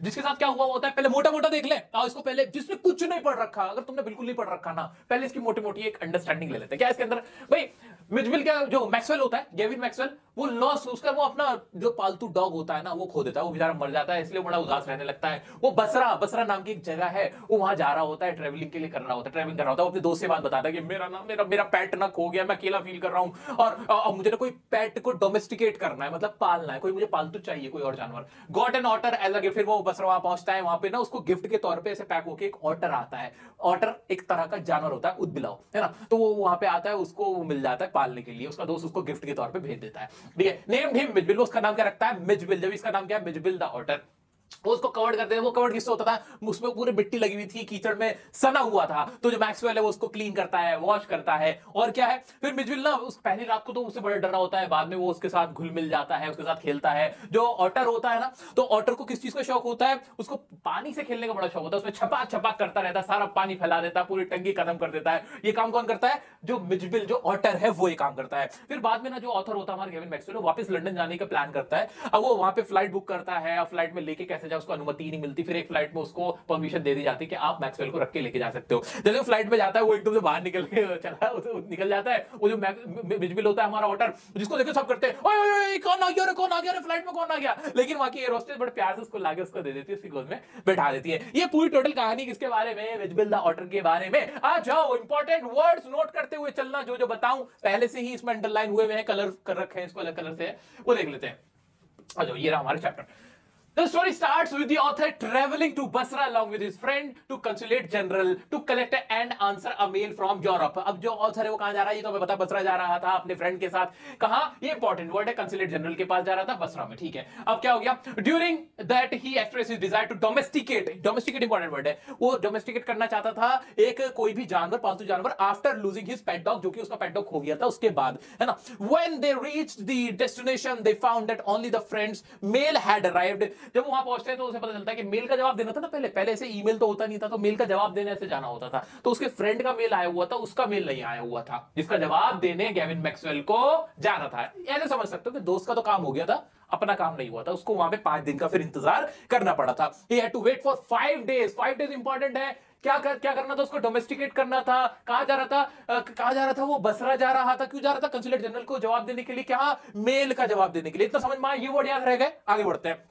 जिसके साथ क्या हुआ होता है, पहले मोटा मोटा देख ले। इसको पहले, जिसने कुछ नहीं पढ़ रखा, अगर तुमने बिल्कुल नहीं पढ़ रखा ना, पहले इसकी मोटी मोटी एक अंडरस्टैंडिंग ले लेते हैं। क्या इसके अंदर भाई, मिजबिल क्या, जो मैक्सवेल होता है, गेविन मैक्सवेल, वो लॉस, उसका वो अपना जो पालतू डॉग होता है ना, वो खो देता है, वो बेचारा मर जाता है, इसलिए बड़ा उदास रहने लगता है। वो बसरा नाम की एक जगह है, वो वहां जा रहा होता है, ट्रैवलिंग के लिए कर रहा होता है, ट्रैवलिंग कर रहा होता है। वो अपने दोस्त से बात बताता है कि मेरा पेट ना खो गया, मैं अकेला फील कर रहा हूं और मुझे ना कोई पेट को डोमेस्टिकेट करना है, मतलब पालना है, कोई मुझे पालतू चाहिए, कोई और जानवर। Got an otter as a gift. फिर वो बसरा वहां पहुंचता है, वहां पे ना उसको गिफ्ट के तौर पे ऐसे पैक होके एक ऑटर आता है। ऑटर एक तरह का जानवर होता है, उदबिलाव है ना, तो वो वहां पे आता है, उसको मिल जाता है पालने के लिए, उसका दोस्त उसको गिफ्ट के तौर पे भेज देता है। ठीक है, नेम्ड हिम मिजबिल। उसका नाम क्या रखता है, मिजबिल। जब इसका नाम क्या है, मिजबिल द ऑटर। वो उसको कवर्ड करते हैं। वो कवर्ड किससे होता था, उसमें पूरी मिट्टी लगी हुई थी, कीचड़ में सना हुआ था। तो जो मैक्सवेल है वो उसको क्लीन करता है, वॉश करता है। और क्या है, फिर मिजबिल ना उस पहली रात को तो उससे बड़ा डर रहा होता है, बाद में वो उसके साथ घुल मिल जाता है, उसके साथ खेलता है। जो ऑटर होता है ना, तो ऑटर को किस चीज का शौक होता है, उसको पानी से खेलने का बड़ा शौक होता है। उसमें छपाक छपाक करता रहता है, सारा पानी फैला देता है, पूरी टंकी खत्म कर देता है। ये काम कौन करता है, जो मिजबिल, जो ऑटर है, वो ये काम करता है। फिर बाद में ना जो ऑथर होता है हमारा गेविन मैक्सवेल, वापस लंदन जाने का प्लान करता है। अब वो वहां पे फ्लाइट बुक करता है, अब फ्लाइट में लेके कैसे जाए उसको अनुमति नहीं मिलती। फिर एक फ्लाइट में उसको परमिशन दे दी जाती है कि आप मैक्सवेल को रख के लेके जा सकते हो। जैसे वो फ्लाइट में जाता है, वो एकदम से बाहर निकल जाता है। वो जो मिजबिल होता है हमारा ऑटर, जिसको देखे सब करते हैं, ओए कौन आ गया रे, फ्लाइट में कौन आ गया। लेकिन वहां की एयर होस्टेस बड़े प्यार से उसको लाके उसको दे देती है, उसकी गोद में बैठा देती है। ये पूरी टोटल कहानी किसके बारे में, मिजबिल द ऑटर के बारे में। आ जाओ, इंपॉर्टेंट वर्ड्स नोट करते हुए चलना, जो जो बताऊं पहले से ही इसमें अंडरलाइन हुए हैं, कलर कर रखे हैं, इसको अलग कलर से, वो देख लेते हैं। आ जाओ, ये रहा हमारा chapter. The story starts with the author traveling to Basra along with his friend to consulate general to collect and answer a mail from Europe. अब जो author है वो कहां जा रहा है ये तो हमें पता, बसरा जा रहा था अपने friend के साथ। कहां? ये important word है, consulate general के पास जा रहा था बसरा में, ठीक है। अब क्या हो गया? During that he expressed his desire to domesticate important word है, वो domesticate करना चाहता था एक कोई भी जानवर, पालतू जानवर, after losing his pet dog, जो कि उसका pet dog खो गया था उसके बाद, है ना। When they reached the destination they found that only the friend's mail had arrived। जब वहां पहुंचते हैं तो उसे पता चलता है कि मेल का जवाब देना था ना, पहले ऐसे ईमेल तो होता नहीं था, तो मेल का जवाब देने ऐसे जाना होता था, तो उसके फ्रेंड का मेल आया हुआ था, उसका मेल नहीं आया हुआ था, जिसका जवाब देने गेविन मैक्सवेल को जाना था। ऐसे समझ सकते हो कि दोस्त का तो काम हो गया था, अपना काम नहीं हुआ था, उसको वहां पे 5 दिन का फिर इंतजार करना पड़ा था। He had to wait for 5 days। 5 days important है। क्या करना था उसको? डोमेस्टिकेट करना था। कहां जा रहा था वो? बसरा जा रहा था। क्यों जा रहा था? कंसुलेट जनरल को जवाब देने के लिए। क्या? मेल का जवाब देने के लिए। इतना समझ में आया? ये वर्ड याद रह गए? आगे बढ़ते हैं।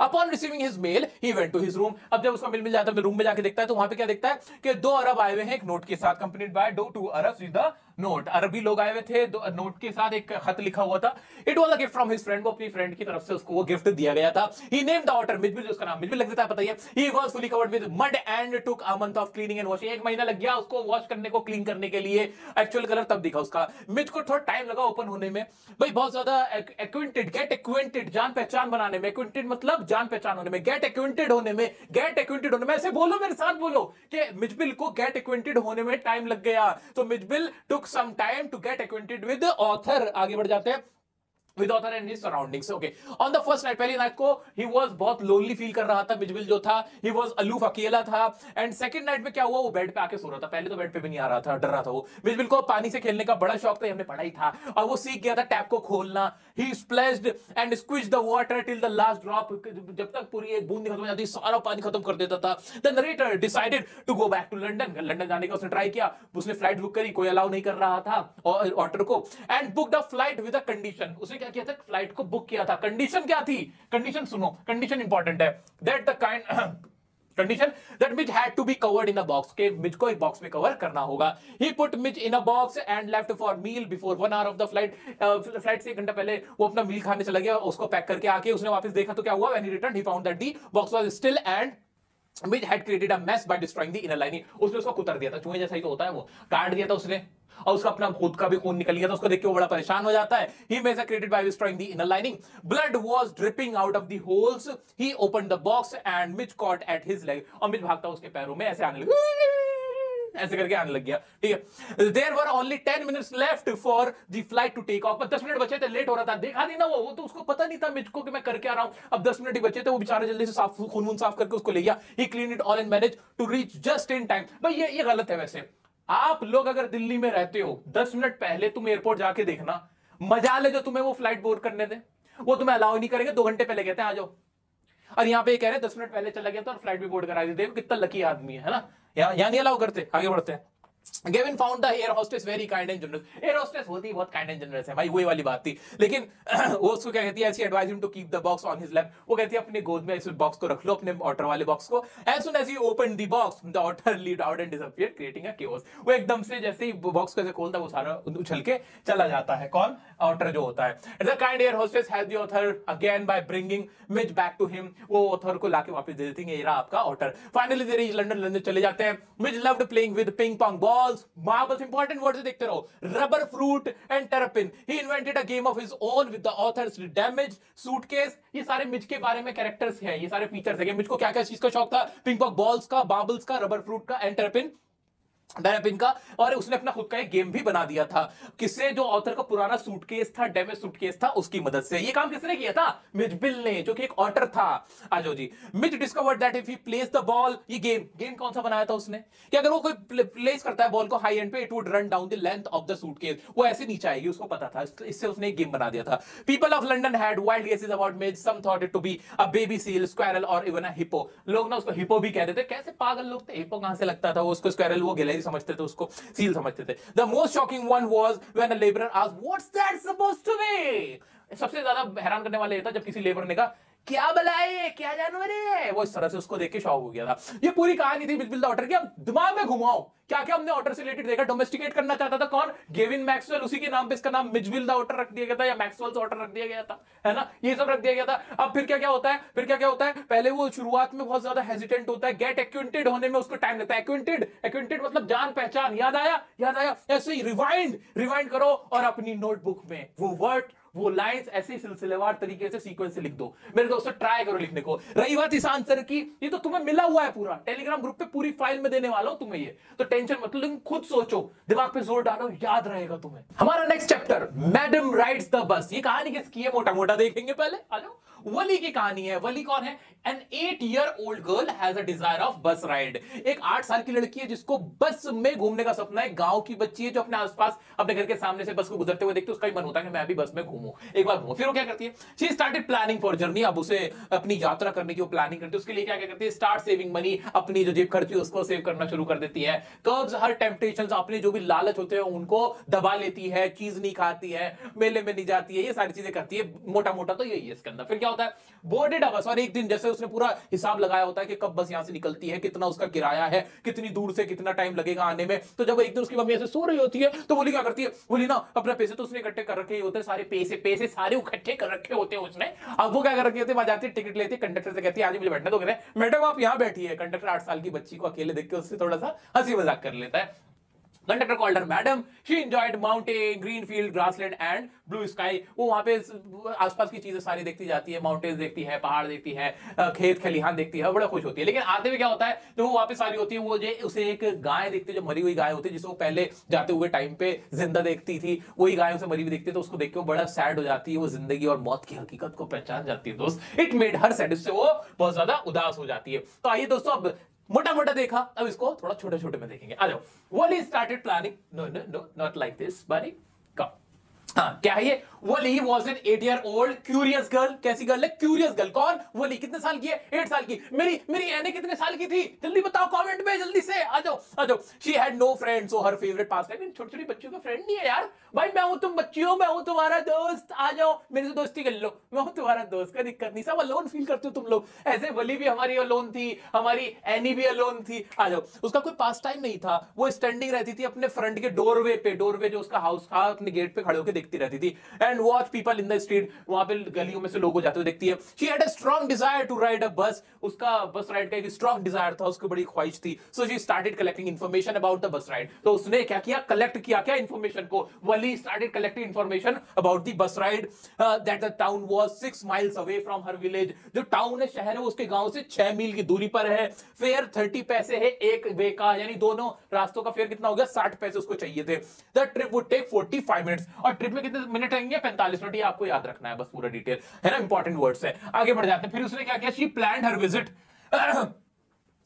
Upon receiving his mail, he went to his room। अब जब उसका मेल मिल जाता है तो रूम में जाके देखता है, तो वहां पे क्या देखता है कि 2 अरब आए हुए हैं एक नोट के साथ, accompanied by 2 Arabs with the note. अरबी लोग आए हुए थे, नोट के साथ एक खत लिखा हुआ था। It was a gift from his friend, को अपनी फ्रेंड की तरफ से उसको वो गिफ्ट दिया गया था। ही नेम्ड द ऑटर मिजबिल, उसका नाम मिजबिल लग देता है, पता ही है। He was fully covered with mud and took a month of cleaning and washing. 1 महीना लग गया उसको वॉश करने को, क्लीन करने के लिए। एक्चुअल कलर तब दिखा उसका। मिज को थोड़ा टाइम लगा ओपन होने में, भाई बहुत ज्यादा एक्विंटेड, गेट एक्विंटेड, जान पहचान बनाने में। एक्विंटेड मतलब जान पहचान होने में, गेट एक्विंटेड होने में, ऐसे बोलो, मेरे साथ बोलो कि मिजबिल को गेट एक्विंटेड होने में टाइम लग गया। तो Mijbil took some time to get acquainted with author. आगे बढ़ जाते हैं। With author and his surroundings, okay. On the first night, पहली नाइट को he was बहुत lonely फील कर रहा था मिजबिल जो था, he was aloof, अकेला था। एंड सेकंड नाइट में क्या हुआ? वो बेड पे आके सो रहा था। पहले तो बेड पे भी नहीं आ रहा था, डर रहा था वो। मिजबिल को पानी से खेलने का बड़ा शौक था, हमने पढ़ा ही था, और वो सीख गया था टैप को खोलना। He splashed and squeezed the water till the last drop। जब तक पूरी एक बूंद खत्म हो जाती, सारा पानी खत्म कर देता था। The narrator decided to go back to London। London जाने का उसने ट्राई किया, उसने फ्लाइट बुक करी, कोई अलाउ नहीं कर रहा था और ऑटर को। And book the flight with a condition. उसने क्या किया था? फ्लाइट को बुक किया था। कंडीशन क्या थी? कंडीशन सुनो, कंडीशन इंपॉर्टेंट है। That the kind condition that Mij had to be covered in a box, के मिज को एक बॉक्स में कवर करना होगा। He put Mij in a box and left for meal before 1 hour of the flight. Flight से 1 घंटा पहले वो अपना मील खाने चला गया, उसको पैक करके आके उसने वापस देखा तो क्या हुआ? When he return he found that the box was still and Mij had created a mess by destroying the inner lining. उसने उसको कुतर दिया था, चूहे जैसा ही तो होता है, वो काट दिया था उसने, और उसका अपना खुद का भी खून निकल गया था। उसको देख के वो बड़ा परेशान हो जाता है। He was created by destroying the inner lining. Blood was dripping out of the holes. He opened the box and Mitch caught at his leg। और मिच भागता उसके पैरों में, ऐसे आने लगा, ऐसे करके आने लग गया, ठीक है। There were only 10 minutes left for the flight to take off। 10 minute बचे थे, लेट हो रहा था। देखा नहीं ना वो तो उसको पता नहीं था मिच को कि मैं करके आ रहा हूं। अब 10 मिनट ही बचे थे, वो बेचारे जल्दी से साफ खून साफ करके उसको ले गया। He cleaned it all and managed to reach just in time। भाई ये गलत है वैसे। आप लोग अगर दिल्ली में रहते हो, 10 मिनट पहले तुम एयरपोर्ट जाके देखना, मजा ले जो तुम्हें वो फ्लाइट बोर्ड करने दे, वो तुम्हें अलाउ नहीं करेंगे। 2 घंटे पहले कहते हैं आ जाओ, और यहाँ पे कह रहे 10 मिनट पहले चला गया था और फ्लाइट भी बोर्ड करा दी। देखो कितना लकी आदमी है ना। यहाँ नहीं अलाउ करते। आगे बढ़ते हैं। Gavin found the air hostess very kind and generous। Air hostess होती बहुत kind and generous है भाई, वही वाली बात थी। लेकिन वो उसको क्या कहती है? ऐसी advise him to keep the box on his lap. वो कहती है अपने गोद में इस बॉक्स को रख लो, अपने ऑटर वाले बॉक्स को। As soon as he open the box the otter lead out and disappeared creating a chaos। वो एकदम से जैसे ही बॉक्स को ऐसे खोलता है, वो सारा उछल के चला जाता है। कौन? ऑटर जो होता है। The kind air hostess help the author again by bringing Mitch back to him. वो ऑथर को लाके वापस दे देती है, ये रहा आपका otter. Finally they reach London. London चले जाते हैं। Mitch loved playing with ping pong balls, marbles. Important word देखते रहो, rubber fruit and terrapin. He invented a game of his own with the author's damage suitcase. ये सारे Mitch के बारे में कैरेक्टर्स हैं, ये सारे फीचर्स हैं। मिच को क्या क्या चीज का शौक था? पिंग पोंग बॉल्स का, मार्बल्स का, रबर फ्रूट का एंड टेरापिन का। और उसने अपना खुद का एक गेम भी बना दिया था। किससे? जो ऑथर का पुराना सूटकेस था, डैमेज सूटकेस था, उसकी मदद से। ये काम किसने किया था? मिजबिल ने, जो कि एक ऑटर था। आजो जी। Mij discovered that if he place the ball, ये गेम कौन सा बनाया था उसने कि अगर वो कोई प्लेस करता है बॉल को हाई एंड पे, it would run down the length of the suitcase. वो ऐसे नीचे आएगी, उसको पता था। इससे उसने एक गेम बना दिया था। People of London had wild guesses about Mitch. Some thought it to be a baby seal, squirrel और इवन अ हिप्पो। लोग ना उसको हिप्पो भी कहते थे। कैसे पागल लोग थे, हिप्पो कहां से लगता था? वो उसको स्क्वेरल, वो गिलहरी समझते थे, उसको सील समझते थे। The most shocking one was when a laborer asked, "What's that supposed to be?" सबसे ज्यादा हैरान करने वाला ये था जब किसी लेबर ने कहा, क्या भलाई, क्या जानवर है। वो इस तरह से उसको देख के शॉक हो गया था। ये पूरी कहानी थी मिजबिल द ऑटर की। अब दिमाग में घुमाओ, क्या क्या हमने ऑटर से रिलेटेड देखा। डोमेस्टिकेट करना चाहता था कौन, गेविन मैक्सवेल, उसी के नाम पे इसका नाम मिचविल द ऑटर रख दिया गया था, या मैक्सवेल्स ऑटर रख दिया गया था, है ना, ये सब रख दिया गया था। अब फिर क्या क्या होता है, फिर क्या क्या होता है, पहले वो शुरुआत में बहुत ज्यादा हेजिटेंट होता है, गेट एक्विंटेड होने में उसको टाइम लगता है। एक्विंटेड, एक्विंटेड मतलब जान पहचान, याद आया, याद आया, ऐसे ही रिवाइंड, रिवाइंड करो और अपनी नोटबुक में वो वर्ड, वो लाइंस ऐसे सिलसिलेवार तरीके से सीक्वेंस से लिख दो। मेरे दोस्तों ट्राई करो लिखने को। रही बात इस आंसर की, ये तो तुम्हें मिला हुआ है पूरा, टेलीग्राम ग्रुप पे पूरी फाइल में देने वाला हूं तुम्हें ये, तो टेंशन मत लो, लेकिन खुद सोचो, दिमाग पे जोर डालो, याद रहेगा तुम्हें। हमारा next chapter, madam rides the bus. ये कहानी किसकी है, मोटा मोटा देखेंगे पहले, आ जाओ। वली की कहानी है। वली कौन है, an 8-year-old girl has a desire of bus ride. एक 8 साल की लड़की है जिसको बस में घूमने का सपना है। गांव की बच्ची है जो अपने आसपास अपने घर के सामने से बस को गुजरते हुए देखते, उसका ही मन होता है कि मैं भी बस में घूमूं, एक बार घूमूं। फिर वो क्या करती है, she started planning for journey. अब उसे अपनी यात्रा करने की वो प्लानिंग करती है। उसके लिए क्या क्या करती है, स्टार्ट सेविंग मनी, अपनी जो जेब खर्च है उसको सेव करना शुरू कर देती है। कर्ब्स हर टेम्पटेशंस, अपने जो भी लालच होते हैं उनको दबा लेती है, चीज नहीं खाती है, मेले में नहीं जाती है, ये सारी चीजें करती है। मोटा मोटा तो यही है इसके अंदर। फिर क्या होता है, बोर्डेड बस, और एक दिन जैसे उसने पूरा हिसाब लगाया होता है कि कब बस यहां से निकलती है, कितना उसका किराया है, कितनी दूर से कितना टाइम लगेगा आने में। तो जब एक दिन उसकी मम्मी ऐसे सो रही होती है तो बोली क्या करती है, बोली ना अपने पैसे तो उसने इकट्ठे कर रखे होते हैं, सारे पैसे पैसे सारे इकट्ठे कर रखे होते हैं उसने। अब वो क्या कर रखी होती है, वहां जाती है, टिकट लेती है, कंडक्टर से कहती है आज मुझे बैठना दो। मैडम आप यहां बैठी है। कंडक्टर 8 साल की बच्ची को अकेले देख के उससे थोड़ा सा हंसी मजाक कर लेता है। Conductor called her madam, she enjoyed mountain, green field, grassland and blue sky. वो वहां पे आसपास की चीजें सारी देखती जाती है, माउंटेन्स देखती है, पहाड़ देखती है, खेत खलिहान देखती है, बड़ा खुश होती है। लेकिन आते हुए क्या होता है, तो वो वापस आ रही होती है, वो जो उसे एक गाय दिखती है, जो मरी हुई गाय होती है, जिसे वो पहले जाते हुए टाइम पे जिंदा देखती थी, वही गाय उसे मरी हुई दिखती है। तो उसको देख के वो बड़ा सैड हो जाती है, वो जिंदगी और मौत की हकीकत को पहचान जाती है दोस्त। इट मेड हर सैड, इससे वो बहुत ज्यादा उदास हो जाती है। तो आइए दोस्तों, अब मोटा मोटा देखा, अब इसको थोड़ा छोटे छोटे में देखेंगे। आ जाओ। Valli started planning, no no no not like this buddy, come. हाँ, क्या है ये, Valli was an 8-year-old curious girl. कैसी गर्ल है, क्यूरियस गर्ल। कौन, वली कितने साल की है, 8 साल की। मेरी एने कितने साल की थी, जल्दी बताओ कमेंट में, जल्दी से आ जाओ आ जाओ। She had no friends, so her favourite pastime, छोटी छोटी बच्चियों का फ्रेंड नहीं है यार भाई, मैं हूं तुम बच्चियों, मैं हूं तुम्हारा दोस्त, आ जाओ मेरे से दोस्ती कर लो, मैं हूं तुम्हारा दोस्त, का दिक्कत नहीं, सब अलोन फील करते हो तुम लोग। ऐसे वली भी हमारी अलोन थी, हमारी एनी भी अलोन थी। आ जाओ। उसका कोई पास टाइम नहीं था, वो स्टैंडिंग रहती थी अपने फ्रंट के डोरवे पे, डोरवे जो उसका हाउस था, अपने गेट पे खड़े होकर देखती रहती थी। And watch people in the street, वहां पे गलियों में से लोग जाते हुए देखती है। She had a strong desire to ride a bus, उसका बस राइड का एक स्ट्रांग डिजायर था, उसको बड़ी ख्वाहिश थी। So she started collecting information about the bus ride. तो उसने क्या किया, कलेक्ट किया क्या इन्फॉर्मेशन को। Valli started collecting information about the bus ride, that the town was 6 miles away from her village. जो टाउन है, शहर है, उसके गांव से 6 मील की दूरी पर है। फेयर 30 पैसे है एक वे का, यानी दोनों रास्तों का फेयर कितना हो गया, 60 पैसे उसको चाहिए थे। The trip would take 45 minutes, और ट्रिप में कितने मिनट रहेंगे, 45 मिनट। ये आपको याद रखना है बस, पूरा डिटेल है ना, इंपॉर्टेंट वर्ड्स है। आगे बढ़ जाते हैं। फिर उसने क्या किया, she planned her visit,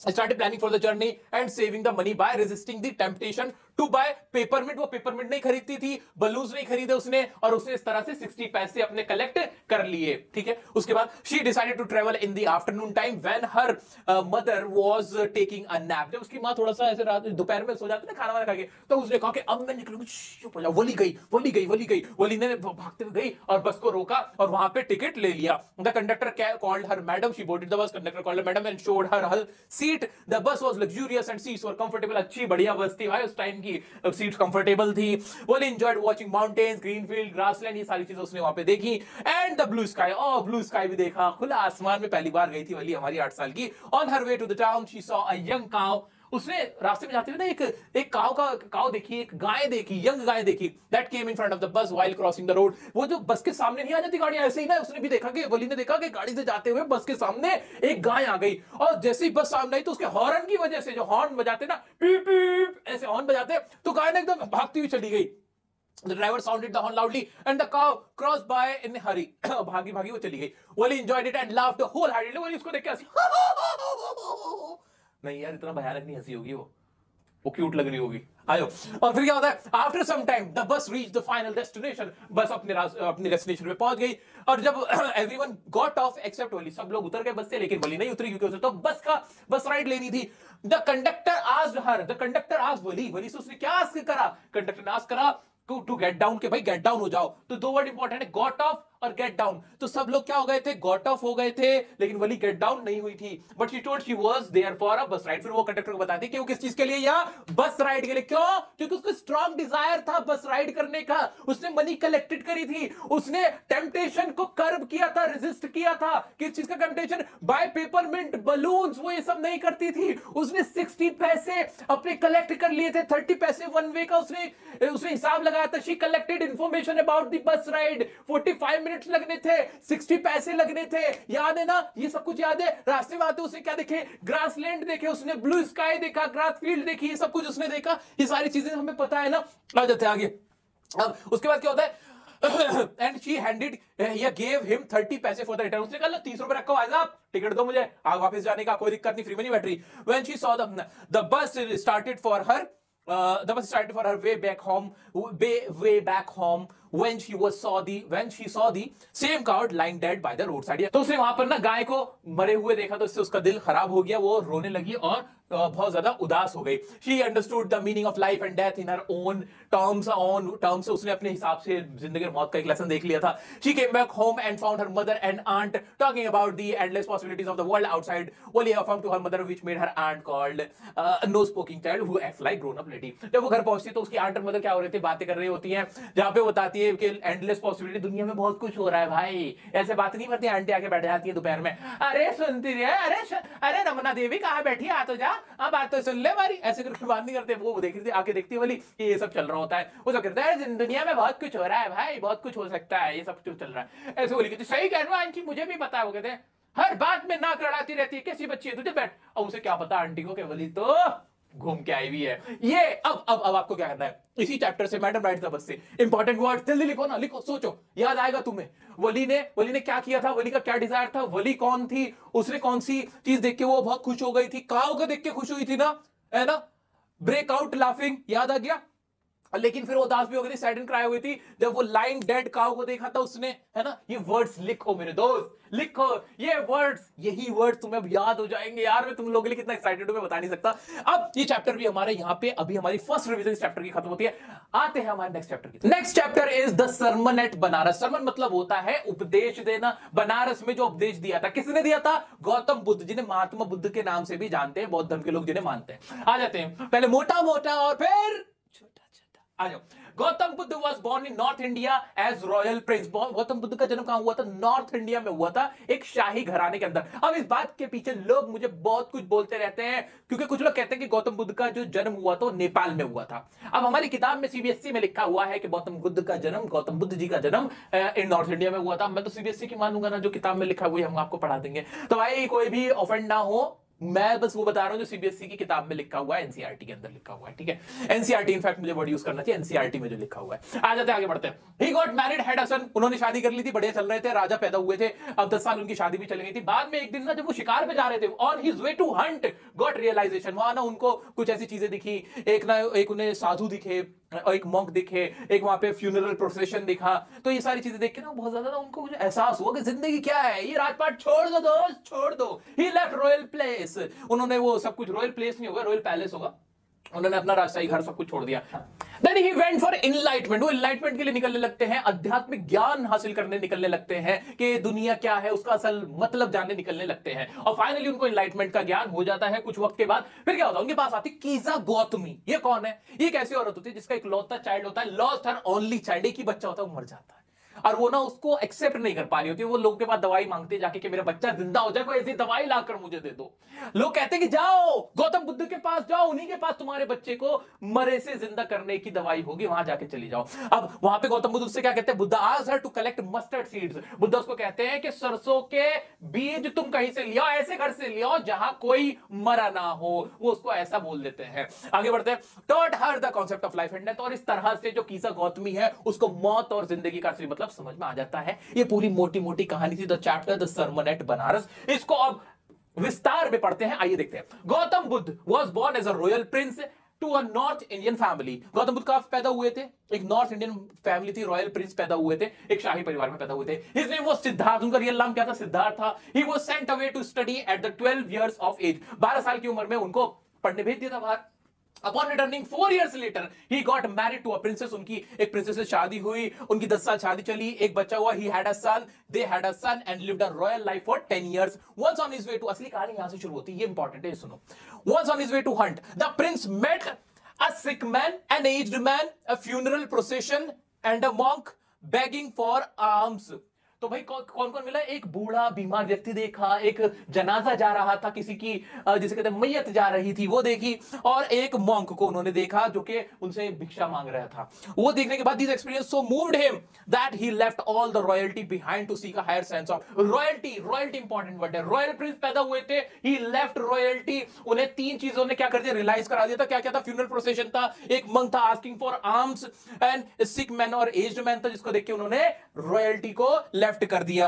started planning for the journey and saving the money by resisting the temptation to buy peppermint। वो पेपरमिंट नहीं खरीदती थी, बलून्स नहीं खरीदे उसने, और उसने इस तरह से 60 पैसे अपने कलेक्ट कर लिए। ठीक है, उसके बाद she decided to travel in the afternoon time when her mother was taking a nap। जब उसकी माँ थोड़ा सा ऐसे रात दोपहर में सो जाती है ना, खाना वाना खा के, तो उसने कहा कि अब मैं निकलूंगी, चुप हो जाओ। वली गई, वली गई, वली गई। वली ने भागते हुए गई और बस को रोका और वहां पे टिकट ले लिया। The conductor called her madam, she boarded the bus. Conductor called her madam and showed her seat. The bus was luxurious and seats were comfortable. अच्छी बढ़िया बस थी भाई, उस टाइम की सीट्स कंफर्टेबल थी। Valli enjoyed watching mountains, green field, grassland, ये सारी चीजें उसने वहां पे देखी। And the blue sky, blue sky भी देखा, खुला आसमान में पहली बार गई थी वली, हमारी 8 साल की। On her way to the town she saw a young cow. उसने रास्ते में जाते हुए ना एक काव देखी, एक गाय देखी, यंग गाय देखी। That came in front of the bus while crossing the road. वो जो बस के सामने नहीं आ जाती गाड़ियां, ऐसे ही ना उसने भी देखा कि वली ने देखा कि गाड़ी से जाते हुए बस के सामने एक गाय आ गई, और जैसे ही बस सामने आई तो उसके हॉर्न की वजह से, जो हॉर्न बजाते ना, पीप पीप ऐसे हॉर्न बजाते, तो गाय ने एकदम भागती हुई चली गई। The driver sounded the horn loudly and the cow crossed by in a hurry। भागी भागी वो चली गई। Wally enjoyed it and laughed wholeheartedly। Wally उसको देख के हंसी। नहीं यार, इतना भयानक नहीं हंसी होगी वो क्यूट लग रही होगी। आयो। और फिर क्या होता है, after some time the bus reach the final destination. Bus अपने डेस्टिनेशन पे पहुंच गई, और जब everyone got off except Valli, सब लोग उतर गए बस से, लेकिन वली नहीं उतरी क्योंकि उसे तो बस राइड लेनी थी। The conductor asked her, the conductor asked Valli से उसने क्या आस्क करा, कंडक्टर ने आस्क करा टू गेट डाउन, के भाई गेट डाउन हो जाओ। तो दो वर्ड इंपॉर्टेंट है, गॉट ऑफ और गेट डाउन, तो सब लोग क्या हो गए थे, गॉट ऑफ हो गए थे, लेकिन वली गेट डाउन नहीं हुई थी। But she told she was there for a bus ride. फिर वो कंडक्टर को बताती कि वो किस चीज के लिए, या बस राइड के लिए। क्यों? क्योंकि उसको स्ट्रॉन्ग डिजायर था बस राइड करने का, उसने मनी कलेक्टेड करी थी, उसने टेम्पटेशन को कर्ब किया था, रेजिस्ट किया था। किस चीज का टेम्पटेशन? बाय पेपरमिंट बलून्स, वो ये सब नहीं करती थी। उसने 60 पैसे अपने कलेक्ट कर लिए थे, 30 पैसे वन वे का उसने हिसाब लगाया था। She collected information about the bus ride, 45 minutes लगने थे, 60 पैसे लगने थे, याद है ना? ये सब कुछ याद है। रास्ते में आते उसने क्या देखे? ग्रासलैंड देखे, उसने ब्लू स्काई देखा, ग्रास फील्ड देखी, ये सब कुछ उसने देखा। ये सारी चीजें हमें पता है ना। आ जाते हैं आगे। अब उसके बाद क्या होता है? एंड शी हैंडेड या गेव हिम 30 पैसे फॉर द रिटर्न। उसने कहा 30 रुपए रखो, आज आप टिकट दो मुझे, आग वापस जाने का, कोई दिक्कत नहीं, फ्री में नहीं बैठ रही। When she saw the bus started for her the bus started for her way back home, way back home, when she saw the same cow lying dead by the roadside। तो उसने वहां पर ना गाय को मरे हुए देखा, तो इससे उसका दिल खराब हो गया, वो रोने लगी और बहुत ज्यादा उदास हो गई। She understood the meaning of life and death in her own terms। उसने अपने हिसाब से जिंदगी और मौत का एक लेसन देख लिया था। She came back home and found her mother and aunt talking about the endless possibilities of the world outside। Wally affirmed to her mother, which made her aunt called a no-spoking child who acts like grown-up lady। जब वो घर पहुंचती है तो उसकी aunt और mother क्या हो रही थी, बातें कर रही होती हैं, जहां पे बताती है कि एंडलेस पॉसिबिलिटी, दुनिया में बहुत कुछ हो रहा है भाई। ऐसे बात नहीं करती, आंटी आके बैठ जाती है दोपहर में, अरे सुनती है, अरे रमना देवी कहाँ बैठी है, आ तो जा, अब बात तो सुन ले हमारी। ऐसे करके बात नहीं करते। वो देख रही थी, आके देखती है वाली कि ये सब चल रहा होता है। वो सब कहता है दुनिया में बहुत कुछ हो रहा है भाई, बहुत कुछ हो सकता है, ये सब कुछ चल रहा है। ऐसे बोली कहती, सही कह रहा हूँ आंटी, मुझे भी पता है। वो कहते हैं हर बात में नाक लड़ाती रहती है, कैसी बच्ची है तुझे, बैठ। अब उसे क्या पता आंटी को कि वली तो घूम के आई हुई है। ये अब आपको क्या करना है, इसी चैप्टर से मैडम राइट द बस से इंपॉर्टेंट वर्ड जल्दी लिखो ना, लिखो, सोचो, याद आएगा तुम्हें। वली ने क्या किया था, वली का क्या डिजायर था, वली कौन थी, उसने कौन सी चीज देख के वो बहुत खुश हो गई थी, काऊ को देख के खुश हुई थी ना, है ना, ब्रेकआउट लाफिंग, याद आ गया। लेकिन फिर वो उदास भी हो गई थी, सैड एंड क्राई हुई थी जब वो लाइंग डेड काऊ को देखा था उसने, है ना। ये वर्ड्स लिखो मेरे दोस्त, लिखो ये वर्ड्स, यही वर्ड्स तुम्हें अब याद हो जाएंगे यार। मैं तुम लोगों के लिए कितना एक्साइटेड हूं मैं बता नहीं सकता। अब ये चैप्टर भी हमारे यहाँ पे, अभी हमारी फर्स्ट रिवीजन इस चैप्टर की खत्म होती है। आते हैं हमारे नेक्स्ट चैप्टर की। Next chapter is the sermon at Banaras. Sermon मतलब होता है उपदेश देना। बनारस में जो उपदेश दिया था, किसने दिया था? गौतम बुद्ध, जिन्हें महात्मा बुद्ध के नाम से भी जानते हैं बौद्ध धर्म के लोग, जिन्हें मानते हैं। आ जाते हैं पहले मोटा मोटा और फिर आ जाओ। Gautam Buddha was born in north India as royal prince. Gautam Buddha का जन्म कहां हुआ था? नॉर्थ इंडिया में हुआ था, एक शाही घराने के अंदर। अब इस बात के पीछे लोग मुझे बहुत कुछ बोलते रहते हैं, क्योंकि कुछ लोग कहते हैं कि गौतम बुद्ध का जो जन्म हुआ था नेपाल में हुआ था। अब हमारी किताब में सीबीएसई में लिखा हुआ है कि गौतम बुद्ध का जन्म, गौतम बुद्ध जी का जन्म इन नॉर्थ इंडिया में हुआ था। मैं तो सीबीएसई की मानूंगा ना, जो किताब में लिखा हुआ है हम आपको पढ़ा देंगे। तो भाई कोई भी ऑफेंड ना हो, मैं बस वो बता रहा हूं जो सीबीएसई की किताब में लिखा हुआ है, एनसीईआरटी के अंदर लिखा हुआ है, ठीक है। एनसीईआरटी इनफैक्ट मुझे वर्ड यूज करना चाहिए, एनसीईआरटी में जो लिखा हुआ है। आ जाते हैं आगे बढ़ते हैं। He got married, had a son. उन्होंने शादी कर ली थी, बढ़िया चल रहे थे, राजा पैदा हुए थे। अब 10 साल उनकी शादी भी चल गई थी। बाद में एक दिन ना जब वो शिकार पे जा रहे थे, on his way to hunt, got realization. वहां ना उनको कुछ ऐसी चीजें दिखी, एक उन्हें साधु दिखे, एक मॉन्क दिखे, एक वहां पे फ्यूनरल प्रोसेशन दिखा। तो ये सारी चीजें देख के ना बहुत ज्यादा ना उनको कुछ एहसास हुआ कि जिंदगी क्या है, ये राजपाट छोड़ दो दोस्त, छोड़ दो। ही लेफ्ट रॉयल प्लेस। उन्होंने वो सब कुछ, रॉयल प्लेस नहीं होगा, रॉयल पैलेस होगा, उन्होंने अपना राजशाही घर सब कुछ छोड़ दिया। Then he went for enlightenment। वो enlightenment के लिए निकलने लगते हैं, आध्यात्मिक ज्ञान हासिल करने निकलने लगते हैं कि दुनिया क्या है, उसका असल मतलब जानने निकलने लगते हैं। और फाइनली उनको enlightenment का ज्ञान हो जाता है। कुछ वक्त के बाद फिर क्या होता है, उनके पास आती कीजा गौतमी। ये कौन है? ये एक ऐसी औरत होती है जिसका एक लौता चाइल्ड होता है, लॉस्ट एंड ओनली चाइल्ड, एक ही बच्चा होता है, वो मर जाता है। और वो ना उसको एक्सेप्ट नहीं कर पा रही होती है। वो लोगों के पास दवाई मांगती है जाके कि मेरा बच्चा जिंदा हो जाए, कोई ऐसी दवाई लाकर मुझे दे दो। लोग कहते हैं कि जाओ गौतम बुद्ध के पास जाओ, उन्हीं के पास तुम्हारे बच्चे को मरे से जिंदा करने की दवाई होगी, वहां जाके चली जाओ। अब वहां पे गौतम बुद्ध उससे क्या कहते हैं? Buddha asked her to collect mustard seeds. Buddha उसको कहते हैं कि सरसों के बीज तुम कहीं से लियो, ऐसे घर से लियो जहां कोई मरा ना हो। वो उसको ऐसा बोल देते हैं। आगे बढ़ते हैं। Taught her the concept of life and death. और इस तरह से जो कीसा गौतमी है उसको मौत और जिंदगी का असली मतलब समझ में आ जाता है। ये पूरी मोटी मोटी कहानी थी the chapter the sermon at Banaras. इसको अब विस्तार में पढ़ते हैं, आइए देखते हैं। Gautam Buddha was born as a royal prince to a north Indian family. Gautam Buddha कब पैदा हुए थे? एक नॉर्थ इंडियन फैमिली थी, रॉयल प्रिंस पैदा हुए थे, एक शाही परिवार में पैदा हुए थे। His name was Siddhartha. उनका रियल नाम क्या था? सिद्धार्थ था। He was sent away to study at the 12 years of age. 12 साल की उम्र में उनको पढ़ने भेज दिया था बाहर। Upon returning 4 years later, he got married to a princess. उनकी एक princess से शादी हुई, उनकी 10 साल शादी चली, एक बच्चा हुआ. He had a son, they had a son and lived a royal life for 10 years. Once on his way to, असली कहानी यहां से शुरू होती है, ये इंपॉर्टेंट है, सुनो. Once on his way to hunt, the prince met a sick man, an aged man, a funeral procession and a monk begging for alms. तो भाई कौन कौन मिला? एक बूढ़ा बीमार व्यक्ति देखा, एक जनाजा जा रहा था किसी की, जिसे कहते हैं मैयत जा रही थी, वो देखी, और एक मॉन्क को उन्होंने देखा जो कि उनसे भिक्षा मांग रहा था. वो देखने के बाद this experience so moved him that he left all the royalty behind to seek a higher sense of royalty. Royalty important word है. रॉयल प्रिंस पैदा हुए थे, ही लेफ्ट रॉयल्टी. उन्हें 3 चीजों ने क्या कर दिया? रियलाइज करा दिया था. क्या क्या था? फ्यूनरल प्रोसेशन था, एक मंक था asking for arms, and sick man और एज्ड मैन था जिसको देख के उन्होंने रॉयल्टी को लेफ्ट कर दिया.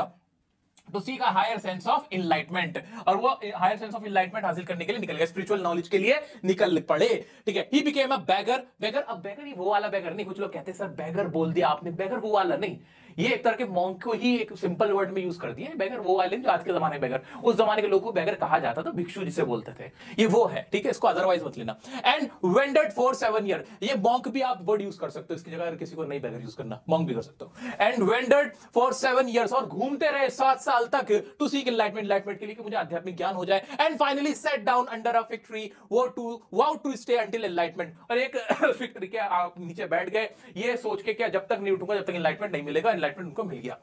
तो seek a higher sense of enlightenment, और वो हायर सेंस ऑफ इनलाइटमेंट हासिल करने के लिए निकल गए, स्पिरिचुअल नॉलेज के लिए निकल पड़े. ठीक है. ही बिकेम अ बेगर. बेगर, अब बेगर ही वो वाला बेगर नहीं. कुछ लोग कहते हैं सर बेगर बोल दिया आपने, बेगर वो वाला नहीं. ये एक तरह के मॉन्क को ही एक सिंपल वर्ड में यूज कर दिया. बेगर वो वाले जो आज के जमाने बेगर, उस जमाने के लोगों को बेगर कहा जाता था, भिक्षु जिसे बोलते थे, ये वो है. ठीक है, इसको अदरवाइज मत लेना. And wondered for 7 year. ये मॉन्क भी आप वर्ड यूज कर सकते हो, इसकी जगह अगर किसी को नहीं बेगर यूज करना, मॉन्क भी कर सकते हो. एंड वेंडर्ड फॉर 7 ईयर्स, और घूमते रहे 7 साल तक टू सीक एनलाइटमेंट के लिए कि मुझे आध्यात्मिक ज्ञान हो जाए. And finally set down under a fig tree, vow to stay until enlightenment. और एक फिग ट्री के नीचे बैठ गए, ये सोच के क्या जब तक नहीं उठूंगा जब तक एनलाइटमेंट नहीं मिलेगा. एनलाइटमेंट उनको मिल गया.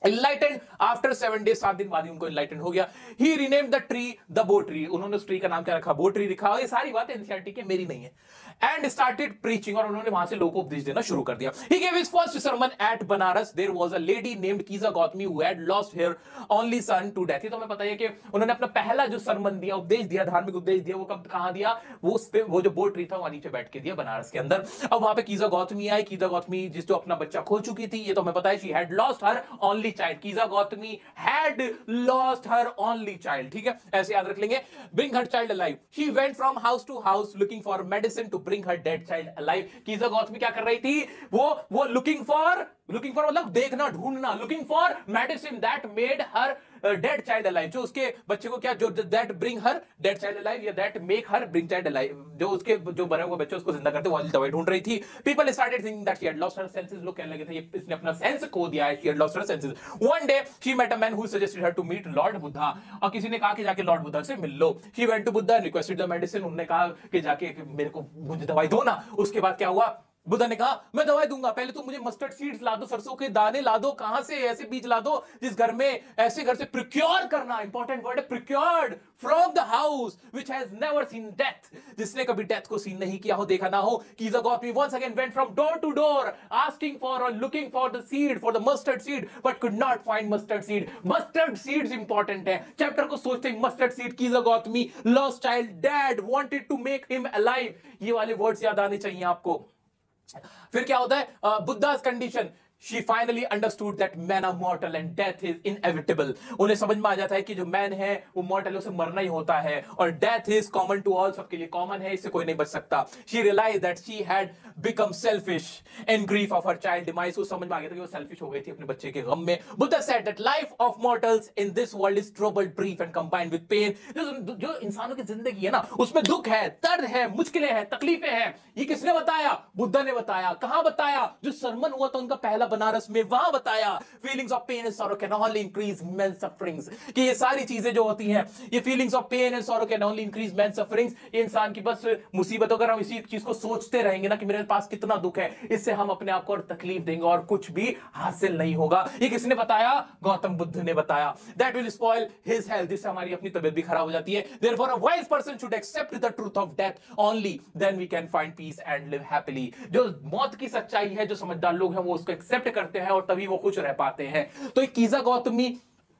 Enlightened after 7 days, 7 दिन बाद ही उनको enlightened हो गया. He renamed the tree the Bo tree. उन्होंने उस ट्री का नाम क्या रखा? बो ट्री रखा. ये सारी बातें एनसीईआरटी की, मेरी नहीं है. And started preaching, और उन्होंने वहां से लोगों को उपदेश देना शुरू कर दिया. He gave his first sermon at Banaras. There was a lady named Kiza Gautami who had lost her only son to death. ये तो हमें पता है कि उन्होंने अपना पहला जो सरमन दिया, उपदेश दिया, धार्मिक उपदेश दिया, वो कब कहां दिया? वो जो बो ट्री था वहां नीचे बैठ के दिया, बनारस के अंदर. अब वहां पे कीजा गौतमी आई. कीजा गौतमी जिस जो अपना बच्चा खो चुकी थी, ये तो हमें पता है. She had lost her only child. कीजा Gautami had lost her only child. ठीक है, ऐसे याद रख लेंगे. Bring her child alive. She went from house to house looking for medicine to bring her dead child alive. कीजा Gautami क्या कर रही थी? वो लुकिंग फॉर मतलब देखना, ढूंढना, looking for medicine that made her dead child alive. जो उसके बच्चे को क्या, जो that bring her dead child alive, या that make her bring child alive, जो उसके जो मरे हुए बच्चे उसको जिंदा करते, वो वाली दवाई ढूंढ रही थी. People started thinking that she had lost her senses. लोग कहने लगे थे ये इसने अपना सेंस खो दिया है. She had lost her senses. One day she met a man who suggested her to meet Lord Buddha. और किसी ने कहा कि जाके लॉर्ड बुद्धा से मिल लो. She went to Buddha, requested the medicine. उन्होंने कहा कि जाके मेरे को मुझे दवाई दो ना. उसके बाद क्या हुआ? बुद्धा ने कहा मैं दवाई दूंगा, पहले तुम मुझे मस्टर्ड सीड्स ला दो, सरसों के दाने ला दो. कहां से? ऐसे बीज ला दो जिस घर में, ऐसे घर से प्रिक्योर करना. इंपॉर्टेंट वर्ड है procured, from the house which has never seen death. जिसने कभी डेथ को सीन नहीं किया हो, देखा ना हो. कीजा Gautami once again went from door to door asking for or looking for the seed, for the mustard seed, but could not find mustard seed. mustard seeds important है. चैप्टर को सोचते ही mustard seed, Kisa Gotami, lost child, dead wanted to make him alive. ये वाले words याद आने चाहिए आपको. फिर क्या होता है? बुद्धा's condition. She finally understood that men are mortal and death is inevitable. उन्हें समझ में आ जाता है कि जो मैन है वो मॉर्टल है, उसे मरना ही होता है, और death is common to all, सबके लिए कॉमन है, इससे कोई नहीं बच सकता. She realized that she had become selfish in grief of her child demise. वो समझ में आ गया था कि वो सेल्फिश हो गई थी अपने बच्चे के गम में. Buddha said that life of mortals in this world is troubled, brief and combined with pain. जो इंसानों की जिंदगी है ना, उसमें दुख है, दर्द है, मुश्किलें हैं, तकलीफें हैं. ये किसने बताया? बुद्धा ने बताया. कहां बताया? जो सरमन हुआ था उनका पहला बनारस में, वहां बताया. Feelings of pain and sorrow can only increase men sufferings. कि ये सारी चीजें जो होती हैं, ये feelings of pain and sorrow can only increase men sufferings. इंसान की बस मुसीबत, अगर हम इसी चीज को सोचते रहेंगे ना कि मेरे पास कितना दुख है, इससे हम अपने आप को और तकलीफ देंगे और कुछ भी हासिल नहीं होगा. ये किसने बताया? गौतम बुद्ध ने बताया. That will spoil his health. इससे हमारी अपनी तबीयत भी खराब हो जाती है. Therefore a wise person should accept the truth of death only, then we can find peace and live happily. जो मौत की सच्चाई है, जो समझदार लोग हैं वो उसको एक्सेप्ट करते हैं और तभी वो खुश रह पाते हैं. तो कीजा गौतमी,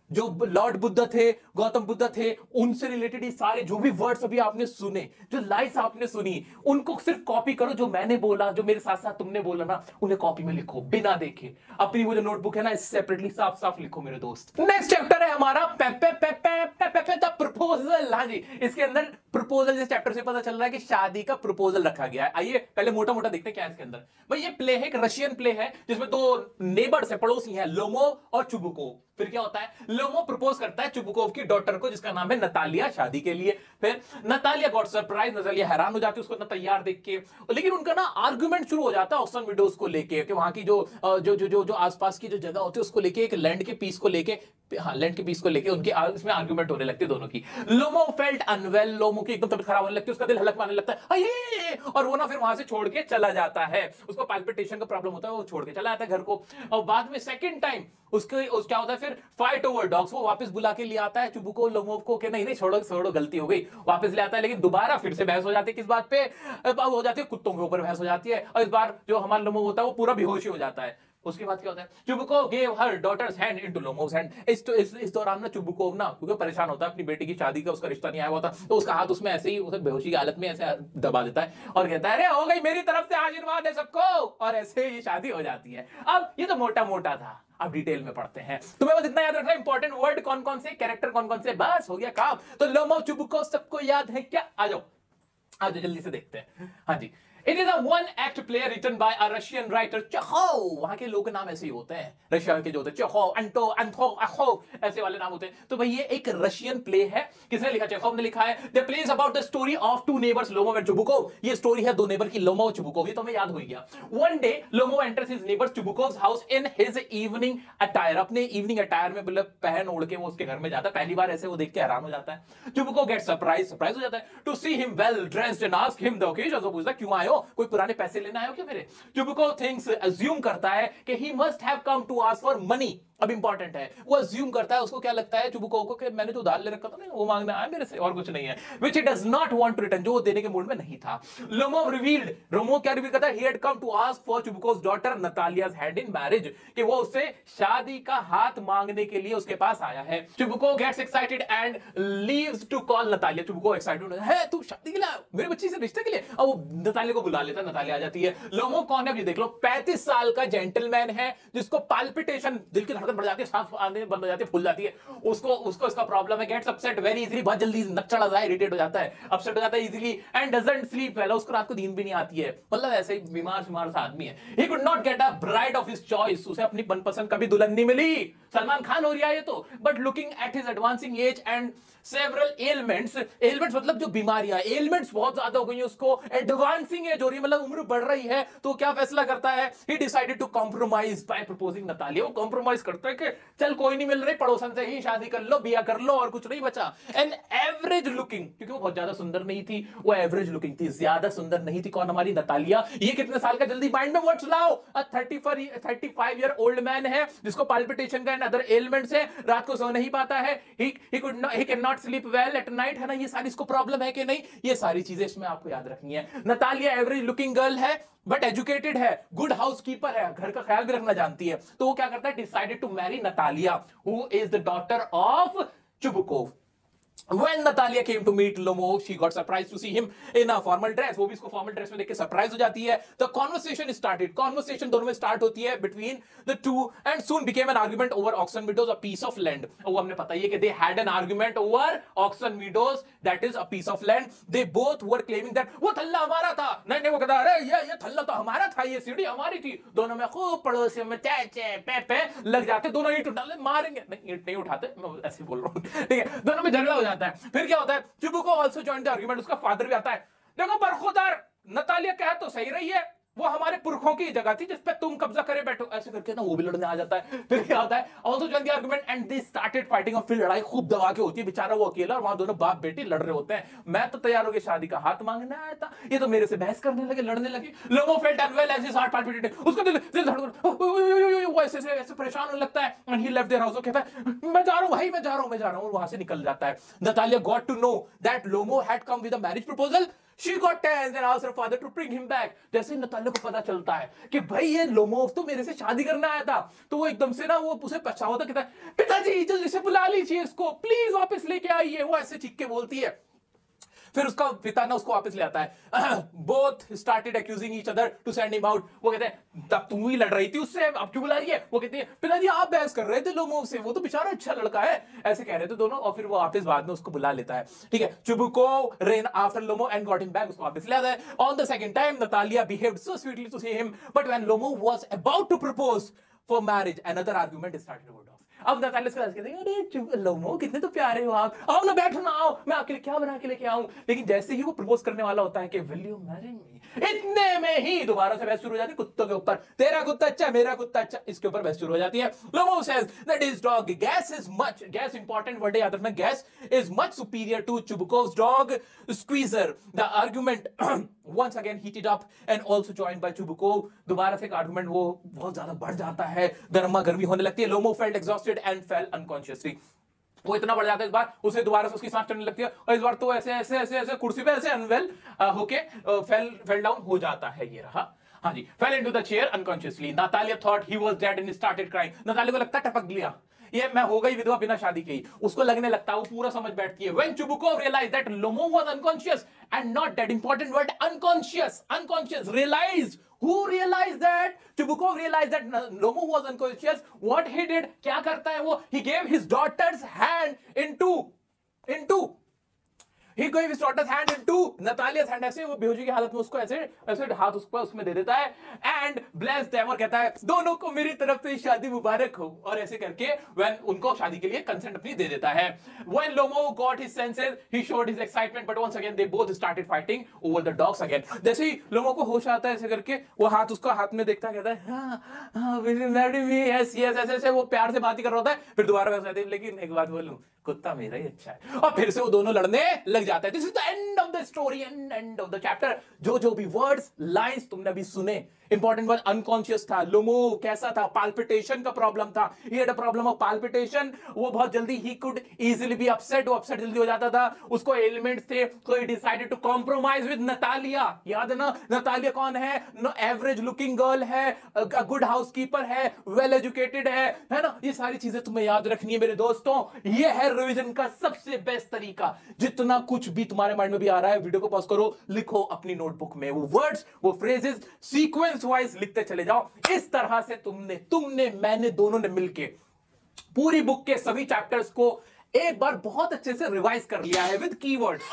जो लॉर्ड बुद्ध थे, गौतम बुद्ध थे, उनसे रिलेटेड ये सारे जो भी वर्ड्स अभी आपने सुने, जो लाइन्स आपने सुनी, उनको सिर्फ कॉपी करो. जो मैंने बोला, जो मेरे साथ साथ तुमने बोला ना, उन्हें कॉपी में लिखो बिना देखे. अपनी वो जो नोटबुक है ना, सेपरेटली साफ साफ लिखो मेरे दोस्त. नेक्स्ट चैप्टर है हमारा द प्रपोजल. हाँ जी, इसके अंदर प्रपोजल, इस चैप्टर से पता चल रहा है कि शादी का प्रपोजल रखा गया है. आइए पहले मोटा मोटा देखते हैं क्या है इसके अंदर. भाई ये प्ले है, एक रशियन प्ले है जिसमें दो नेबर्स है, पड़ोसी हैं, लोमो और चुबुको. फिर क्या होता है, लोमो प्रपोज करता है चुबुकोव की डॉटर को जिसका नाम है नतालिया शादी के लिए। फिर नतालिया गॉट सरप्राइज, नतालिया हैरान हो जाती है उसको इतना तैयार देख के, लेकिन उनका ना आर्गुमेंट शुरू हो जाता है ऑक्सन विडोज को लेके कि वहां की जो आसपास की जो जगह होती है उसको लेके, एक लैंड के पीस को लेके, हाँ लैंड के पीस को लेके उनकी इसमें आर्गुमेंट होने लगती है दोनों की। लोमो फेल्ट अनवेल, लोमो की एकदम तबीयत खराब होने लगती है, उसका दिल हलक मारने लगता है अये, और वो ना फिर वहां से छोड़ के चला जाता है, उसको पाल्पिटेशन का प्रॉब्लम होता है, वो छोड़ के चला जाता है घर को। और बाद में सेकंड टाइम क्या होता है फिर, फाइट ओवर डॉग्स, वो वापस बुला के ले आता है चुबुको लोमोव को कि नहीं नहीं छोड़ो छोड़ो गलती हो गई, वापस ले आता है, लेकिन दोबारा फिर से बहस हो जाती है किस बात पे, हो जाती है कुत्तों के ऊपर बहस हो जाती है, और इस बार जो हमारा लोमोव होता है वो पूरा बेहोश हो जाता है। उसके बाद क्या होता है, Chubukov gave her daughter's hand into Lomov's hand. इस दौरान ना चुबुकोव ना क्योंकि परेशान होता है अपनी बेटी की शादी का, उसका रिश्ता नहीं आया हुआ था, तो उसका हाथ उसमें ऐसे ही उसे बेहोशी की हालत में ऐसे दबा देता है और कहता है अरे हो गई, मेरी तरफ से आशीर्वाद है सबको, और ऐसे ये शादी हो जाती है। अब ये तो मोटा मोटा था, अब डिटेल में पढ़ते हैं। तुम्हें बस इतना याद रखना इंपॉर्टेंट वर्ड कौन कौन से, कैरेक्टर कौन कौन से, बस हो गया काम। तो लोमोव चुबुकोव सबको याद है क्या? आ जाओ आज जल्दी से देखते हैं। हाँ जी, it is a one act play written by a Russian writer Chekhov. वहां के लोग नाम ऐसे ही होते हैं, रशिया के जो होते हैं चेखोव, अंटो, अंथो, अखोव, ऐसे वाले नाम होते हैं। तो भाई ये एक रशियन प्ले है, किसने लिखा? चेखोव ने लिखा है। The play is about the story of two neighbours Lomov and Chubukov. ये स्टोरी है दो नेबर की, लोमोव चुबुकोव, ये तो हमें याद हो गया। One day Lomov enters his neighbour Chubukov's house in his evening attire, अपने इवनिंग अटायर में मतलब पहन ओढ़ के वो उसके घर में जाता है। पहली बार ऐसे वो देख के हैरान हो जाता है। चुबुकोव गेट सरप्राइज हो जाता है to see him well dressed and ask him the occasion. तो पूछता क्यों आए हो, कोई पुराने पैसे लेना आए हो क्या मेरे? चुबुकोव थिंक्स, अज्यूम करता है कि he must have come to ask for money. अब इंपॉर्टेंट है, वो अज्यूम करता है, उसको क्या लगता है चुबुकोव को कि मैंने तो उधार ले रखा था ना, वो मांगना आया मेरे से और कुछ नहीं है, which he does not want to return, जो वो देने के मूड में नहीं था। लोमोव रिवील्ड, लोमोव क्या रिवील करता है, he had come to ask for Chubukov's daughter Natalia's hand in marriage, कि वो उससे शादी का हाथ मांगने के लिए उसके पास आया है। Chubukov gets excited and leaves to call Natalia. Chubukov excited है, तू शादी के लिए मेरे बच्ची से रिश्ते के लिए, और वो नतालिया को बुला लेता है, नतालिया आ जाती है। लोमोव कौन है ये देख लो, 35 साल का जेंटलमैन है जिसको पाल्पिटेशन, दिल की धड़कन बढ़ जाती है, सांस आने बंद हो जाती है, फूल जाती है, उसको इसका प्रॉब्लम है। गेट्स अपसेट वेरी इजीली, बहुत जल्दी नक्चड़ जाता है, इरिटेट हो जाता है, अपसेट हो जाता है easily, and doesn't sleep well, उसको रात को नींद भी नहीं आती है, मतलब ऐसे ही बीमार सा आदमी है। He could not get a bride of his choice, उसे अपनी मनपसंद कभी दुल्हन नहीं मिली, सलमान खान हो रहा है ये तो, but looking at his advancing as and several elements, elements मतलब जो बीमारियां, एलिमेंट्स बहुत ज्यादा हो गई हैं, उसको एडवांसिंग एज हो रही है, मतलब उम्र बढ़ रही है, तो क्या फैसला करता है, he decided to compromise by proposing Natalia. वो कॉम्प्रोमाइज करता है कि चल कोई नहीं मिल रही, पड़ोसन से ही शादी कर लो, बिया कर लो, और कुछ नहीं बचा। एन एवरेज लुकिंग, क्योंकि वो बहुत ज्यादा सुंदर नहीं थी, वो एवरेज लुकिंग थी, ज्यादा सुंदर नहीं थी। कौन? हमारी नतालिया। ये कितने साल का, जल्दी माइंड में वर्ड्स लाओ, 35 ईयर ओल्ड मैन है जिसको पाल्पिटेशन का एंड अदर एलिमेंट्स है, रात को सो नहीं पाता है, he can not sleep well at night, है ना, ये सारी इसको प्रॉब्लम है कि नहीं, ये सारी चीजें इसमें आपको याद रखनी है। नतालिया एवरेज लुकिंग गर्ल है, बट एजुकेटेड है, गुड हाउसकीपर है, घर का ख्याल भी रखना जानती है, तो वो क्या करता है, decided to marry Natalia who is the daughter of Chubukov. When Natalia came to meet Lomov, she got surprised to see him in a formal dress. वो भी इसको formal dress में देख के surprise हो जाती है। The conversation started. Conversation दोनों में start होती है between the two, and soon became an argument over Oxon Meadows, a piece of land. वो हमने पता ही है कि they had an argument over Oxon Meadows, that is a piece of land. They both were claiming that वो थल्ला हमारा था। नहीं नहीं, वो कहता अरे ये थल्ला तो हमारा था, ये सीढ़ी हमारी थी। दोनों में खूब पड़ोसियों में चे पे लग जाते, दोनों ईंट उठा मारेंगे, नहीं ईंट नहीं उठाते, मैं ऐसे बोल रहा हूँ, ठीक है, दोनों में झगड़ा हो जाता है। फिर क्या होता है, Chubukov also join the argument, उसका फादर भी आता है। देखो बरखुरदार, नतालिया कह तो सही रही है, वो हमारे पुरखों की जगह थी जिस पे तुम कब्जा करे बैठो, ऐसे करके ना वो भी लड़ने आ जाता है। फिर क्या होता है, also join the argument and they started fighting, और फिर लड़ाई खूब दबा के होती है, बेचारा वो अकेला और वहां दोनों बाप बेटी लड़ रहे होते हैं। मैं तो तैयार हो गया शादी का हाथ मांगने आया था, ये तो मेरे से बहस करने लगे, लड़ने लगे। Lomov felt unwell as his heart palpitated, उसका दिल धड़कन, वो ऐसे परेशान होने लगता है। And he left their house, वो कहता है मैं जा रहा हूं भाई, मैं जा रहा हूं, और वहां से निकल जाता है। Natalia got to know that Lomov had come with a marriage proposal, She got tense and asked her father to bring him back. जैसे नतालिया को पता चलता है कि भाई ये लोमोव तो मेरे से शादी करने आया था, तो वो एकदम से ना वो उसे पछतावा होता, कहता है पिताजी जल्दी से बुला लीजिए इसको, प्लीज वापस लेके आइए, वो ऐसे चीख के बोलती है। फिर उसका पिता ना उसको वापस ले आता है। Both started accusing each other to send him out. वो कहते हैं तब तुम ही लड़ रही थी उससे, अब क्यों बुला रही है? वो कहती है पिताजी आप बहस कर रहे थे लोमोव से, वो तो बेचारा अच्छा लड़का है, ऐसे कह रहे थे दोनों। और फिर वो वापस बाद में उसको बुला लेता है, ठीक है। Chubukov ran after Lomo and got him back, उसको वापस ले आता है। On the second time Natalia behaved so sweetly to see him, but when Lomo was about to propose for marriage, another argument started to go off. अब Natalia उसके पास कहते हैं, अरे चुप लोमो, कितने तो प्यारे हो आप, आओ ना बैठो ना, आओ मैं आपके लिए क्या बना के लेके आऊं। लेकिन जैसे ही वो प्रपोज करने वाला होता है कि विल यू मैरी मी, इतने में ही दोबारा से बहस शुरू हो जाती है कुत्तों के ऊपर, तेरा कुत्ता अच्छा मेरा कुत्ता अच्छा, इसके ऊपर बहस शुरू हो जाती है। Lomov says that his dog Guess is much, Guess important word याद रखना, Guess is much superior to Chubukov's dog Squeezer. The argument once again heated up and also joined by Chubukov, दोबारा से एक आर्गुमेंट वो बहुत ज्यादा बढ़ जाता है, गर्मा गर्मी होने लगती है। Lomov felt exhausted and fell unconsciously, वो इतना बढ़ जाता है इस बार, उसे दोबारा से उसकी सांस चढ़ने लगती है और इस बार तो ऐसे ऐसे ऐसे ऐसे कुर्सी पे ऐसे अनवेल होके फेल डाउन हो जाता है। ये रहा, हाँ जी, fell into the chair unconsciously. Natalia thought he was dead and started crying, Natalia को लगता टपक लिया, ये मैं हो गई विधवा बिना शादी की, उसको लगने लगता, वो पूरा समझ बैठती है। When Chubukov realized that Lomo was unconscious and not dead, important word unconscious, unconscious, realized, who realized that? Chubukov realized that Lomo was unconscious. What he did, क्या करता है वो? He gave his daughter's hand into He gave his daughter's hand into Natalia's hand, ऐसे वो बेहोशी की हालत में उसको ऐसे ऐसे हाथ उसमें दे देता है and bless them, और कहता है दोनों को मेरी तरफ से शादी मुबारक हो, और ऐसे करके when उनको शादी के लिए कंसेंट अपनी दे देता है। When Lomo got his senses, he showed his excitement, but once again they both started fighting over the dogs again। जैसे ही लोमो को होश आता है ऐसे करके वो हाथ उसका हाथ में देखता है, कहता है will you marry me? Yes yes, ऐसे वो प्यार से बात ही कर रहा होता है, फिर दोबारा वैसे कहते हैं लेकिन एक बात बोलूं, कुत्ता मेरा ही अच्छा है, और फिर से वो दोनों लड़ने लग जाता है। This is the end of the story end of the chapter. जो भी वर्ड्स लाइंस तुमने अभी सुने, इंपॉर्टेंट वर्ड अनकॉन्शियस था, लोमो कैसा था, पाल्पिटेशन का प्रॉब्लम था, he had a problem of palpitation, वो बहुत जल्दी ही कुड इजीली बी अपसेट, वो अपसेट जल्दी हो जाता था, उसको एलिमेंट्स थे, तो he decided to compromise with Natalia. याद है ना, नतालिया कौन है? नो एवरेज लुकिंग गर्ल है, गुड हाउसकीपर है, वेल एजुकेटेड है ना, ये सारी चीजें तुम्हें याद रखनी है मेरे दोस्तों। ये है रिवीजन का सबसे बेस्ट तरीका। जितना कुछ भी तुम्हारे माइंड में भी आ रहा है, वीडियो को पॉज करो, लिखो अपनी नोटबुक में वो वर्ड्स, वो फ्रेजेस सीक्वेंस वाइज लिखते चले जाओ। इस तरह से तुमने मैंने दोनों ने मिलके पूरी बुक के सभी चैप्टर्स को एक बार बहुत अच्छे से रिवाइज कर लिया है विद कीवर्ड्स।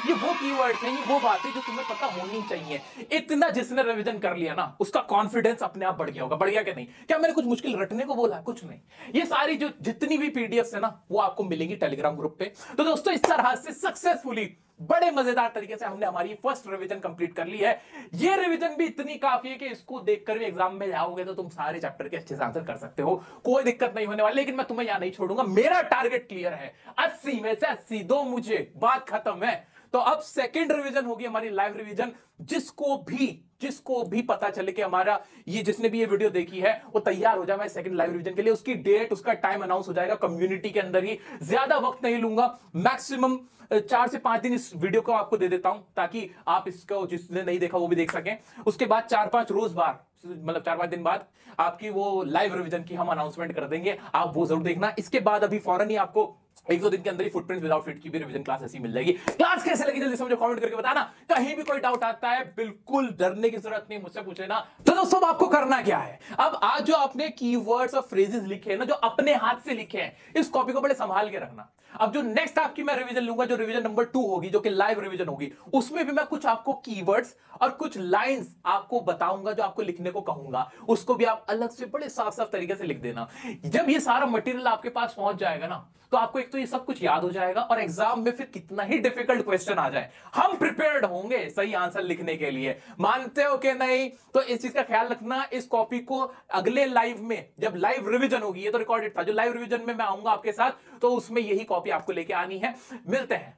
ये वो कीवर्ड्स हैं, ये वो बातें जो तुम्हें पता होनी चाहिए। इतना जिसने रिवीजन कर लिया ना, उसका कॉन्फिडेंस अपने आप बढ़ गया होगा। बढ़ गया कि नहीं? क्या मैंने कुछ मुश्किल रटने को बोला? कुछ नहीं। ये सारी जो जितनी भी पीडीएफ है ना, वो आपको मिलेंगी टेलीग्राम ग्रुप पे। तो दोस्तों, इस तरह से सक्सेसफुली बड़े मजेदार तरीके से हमने हमारी फर्स्ट रिवीजन कंप्लीट कर ली है। ये रिवीजन भी इतनी काफी है कि इसको देखकर भी एग्जाम में जाओगे तो तुम सारे चैप्टर के अच्छे से आंसर कर सकते हो, कोई दिक्कत नहीं होने वाली। लेकिन मैं तुम्हें यहां नहीं छोड़ूंगा, मेरा टारगेट क्लियर है, 80 में से 80 दो मुझे, बात खत्म है। तो अब सेकंड रिवीजन होगी हमारी लाइव रिवीजन। जिसको भी पता चले कि हमारा ये, जिसने भी ये वीडियो देखी है वो तैयार हो जाए मैं सेकंड लाइव रिवीजन के लिए, उसकी डेट, उसका टाइम अनाउंस हो जाएगा कम्युनिटी के अंदर ही। ज्यादा वक्त नहीं लूंगा, मैक्सिमम 4 से 5 दिन इस वीडियो को आपको दे देता हूं, ताकि आप इसको, जिसने नहीं देखा वो भी देख सकें। उसके बाद 4-5 रोज बाद, मतलब 4-5 दिन बाद आपकी वो लाइव रिवीजन की हम अनाउंसमेंट कर देंगे, आप वो जरूर देखना। इसके बाद अभी फौरन ही आपको 1-2 दिन के अंदर ही फुटप्रिंट्स विदाउट फिट की भी रिवीजन क्लास ऐसी मिल जाएगी। क्लास कैसे लगी जल्दी से मुझे कमेंट करके बताना। कहीं भी कोई डाउट आता है, बिल्कुल डरने की जरूरत नहीं, मुझसे पूछ लेना। तो दोस्तों, आपको करना क्या है, अब आज जो आपने कीवर्ड्स और फ्रेजेस लिखे हैं ना, जो अपने हाथ से लिखे हैं, इस कॉपी को बड़े संभाल के रखना। अब जो नेक्स्ट आपकी मैं रिवीजन लूंगा, जो रिवीजन नंबर 2 होगी, जो कि लाइव रिवीजन होगी, उसमें भी मैं कुछ आपको कीवर्ड्स और कुछ लाइंस आपको बताऊंगा, जो आपको लिखने को कहूंगा, उसको भी आप अलग से बड़े साफ साफ तरीके से लिख देना। जब ये सारा मटेरियल आपके पास पहुंच जाएगा ना, तो आपको एक तो ये सब कुछ याद हो जाएगा, और एग्जाम में फिर कितना ही डिफिकल्ट क्वेश्चन आ जाए, हम प्रिपेयर्ड होंगे सही आंसर लिखने के लिए। मानते हो कि नहीं? तो इस चीज का ख्याल रखना। इस कॉपी को अगले लाइव में, जब लाइव रिवीजन होगी, ये तो रिकॉर्डेड था, जो लाइव रिवीजन में मैं आऊंगा आपके साथ, तो उसमें यही कॉपी आपको लेके आनी है। मिलते हैं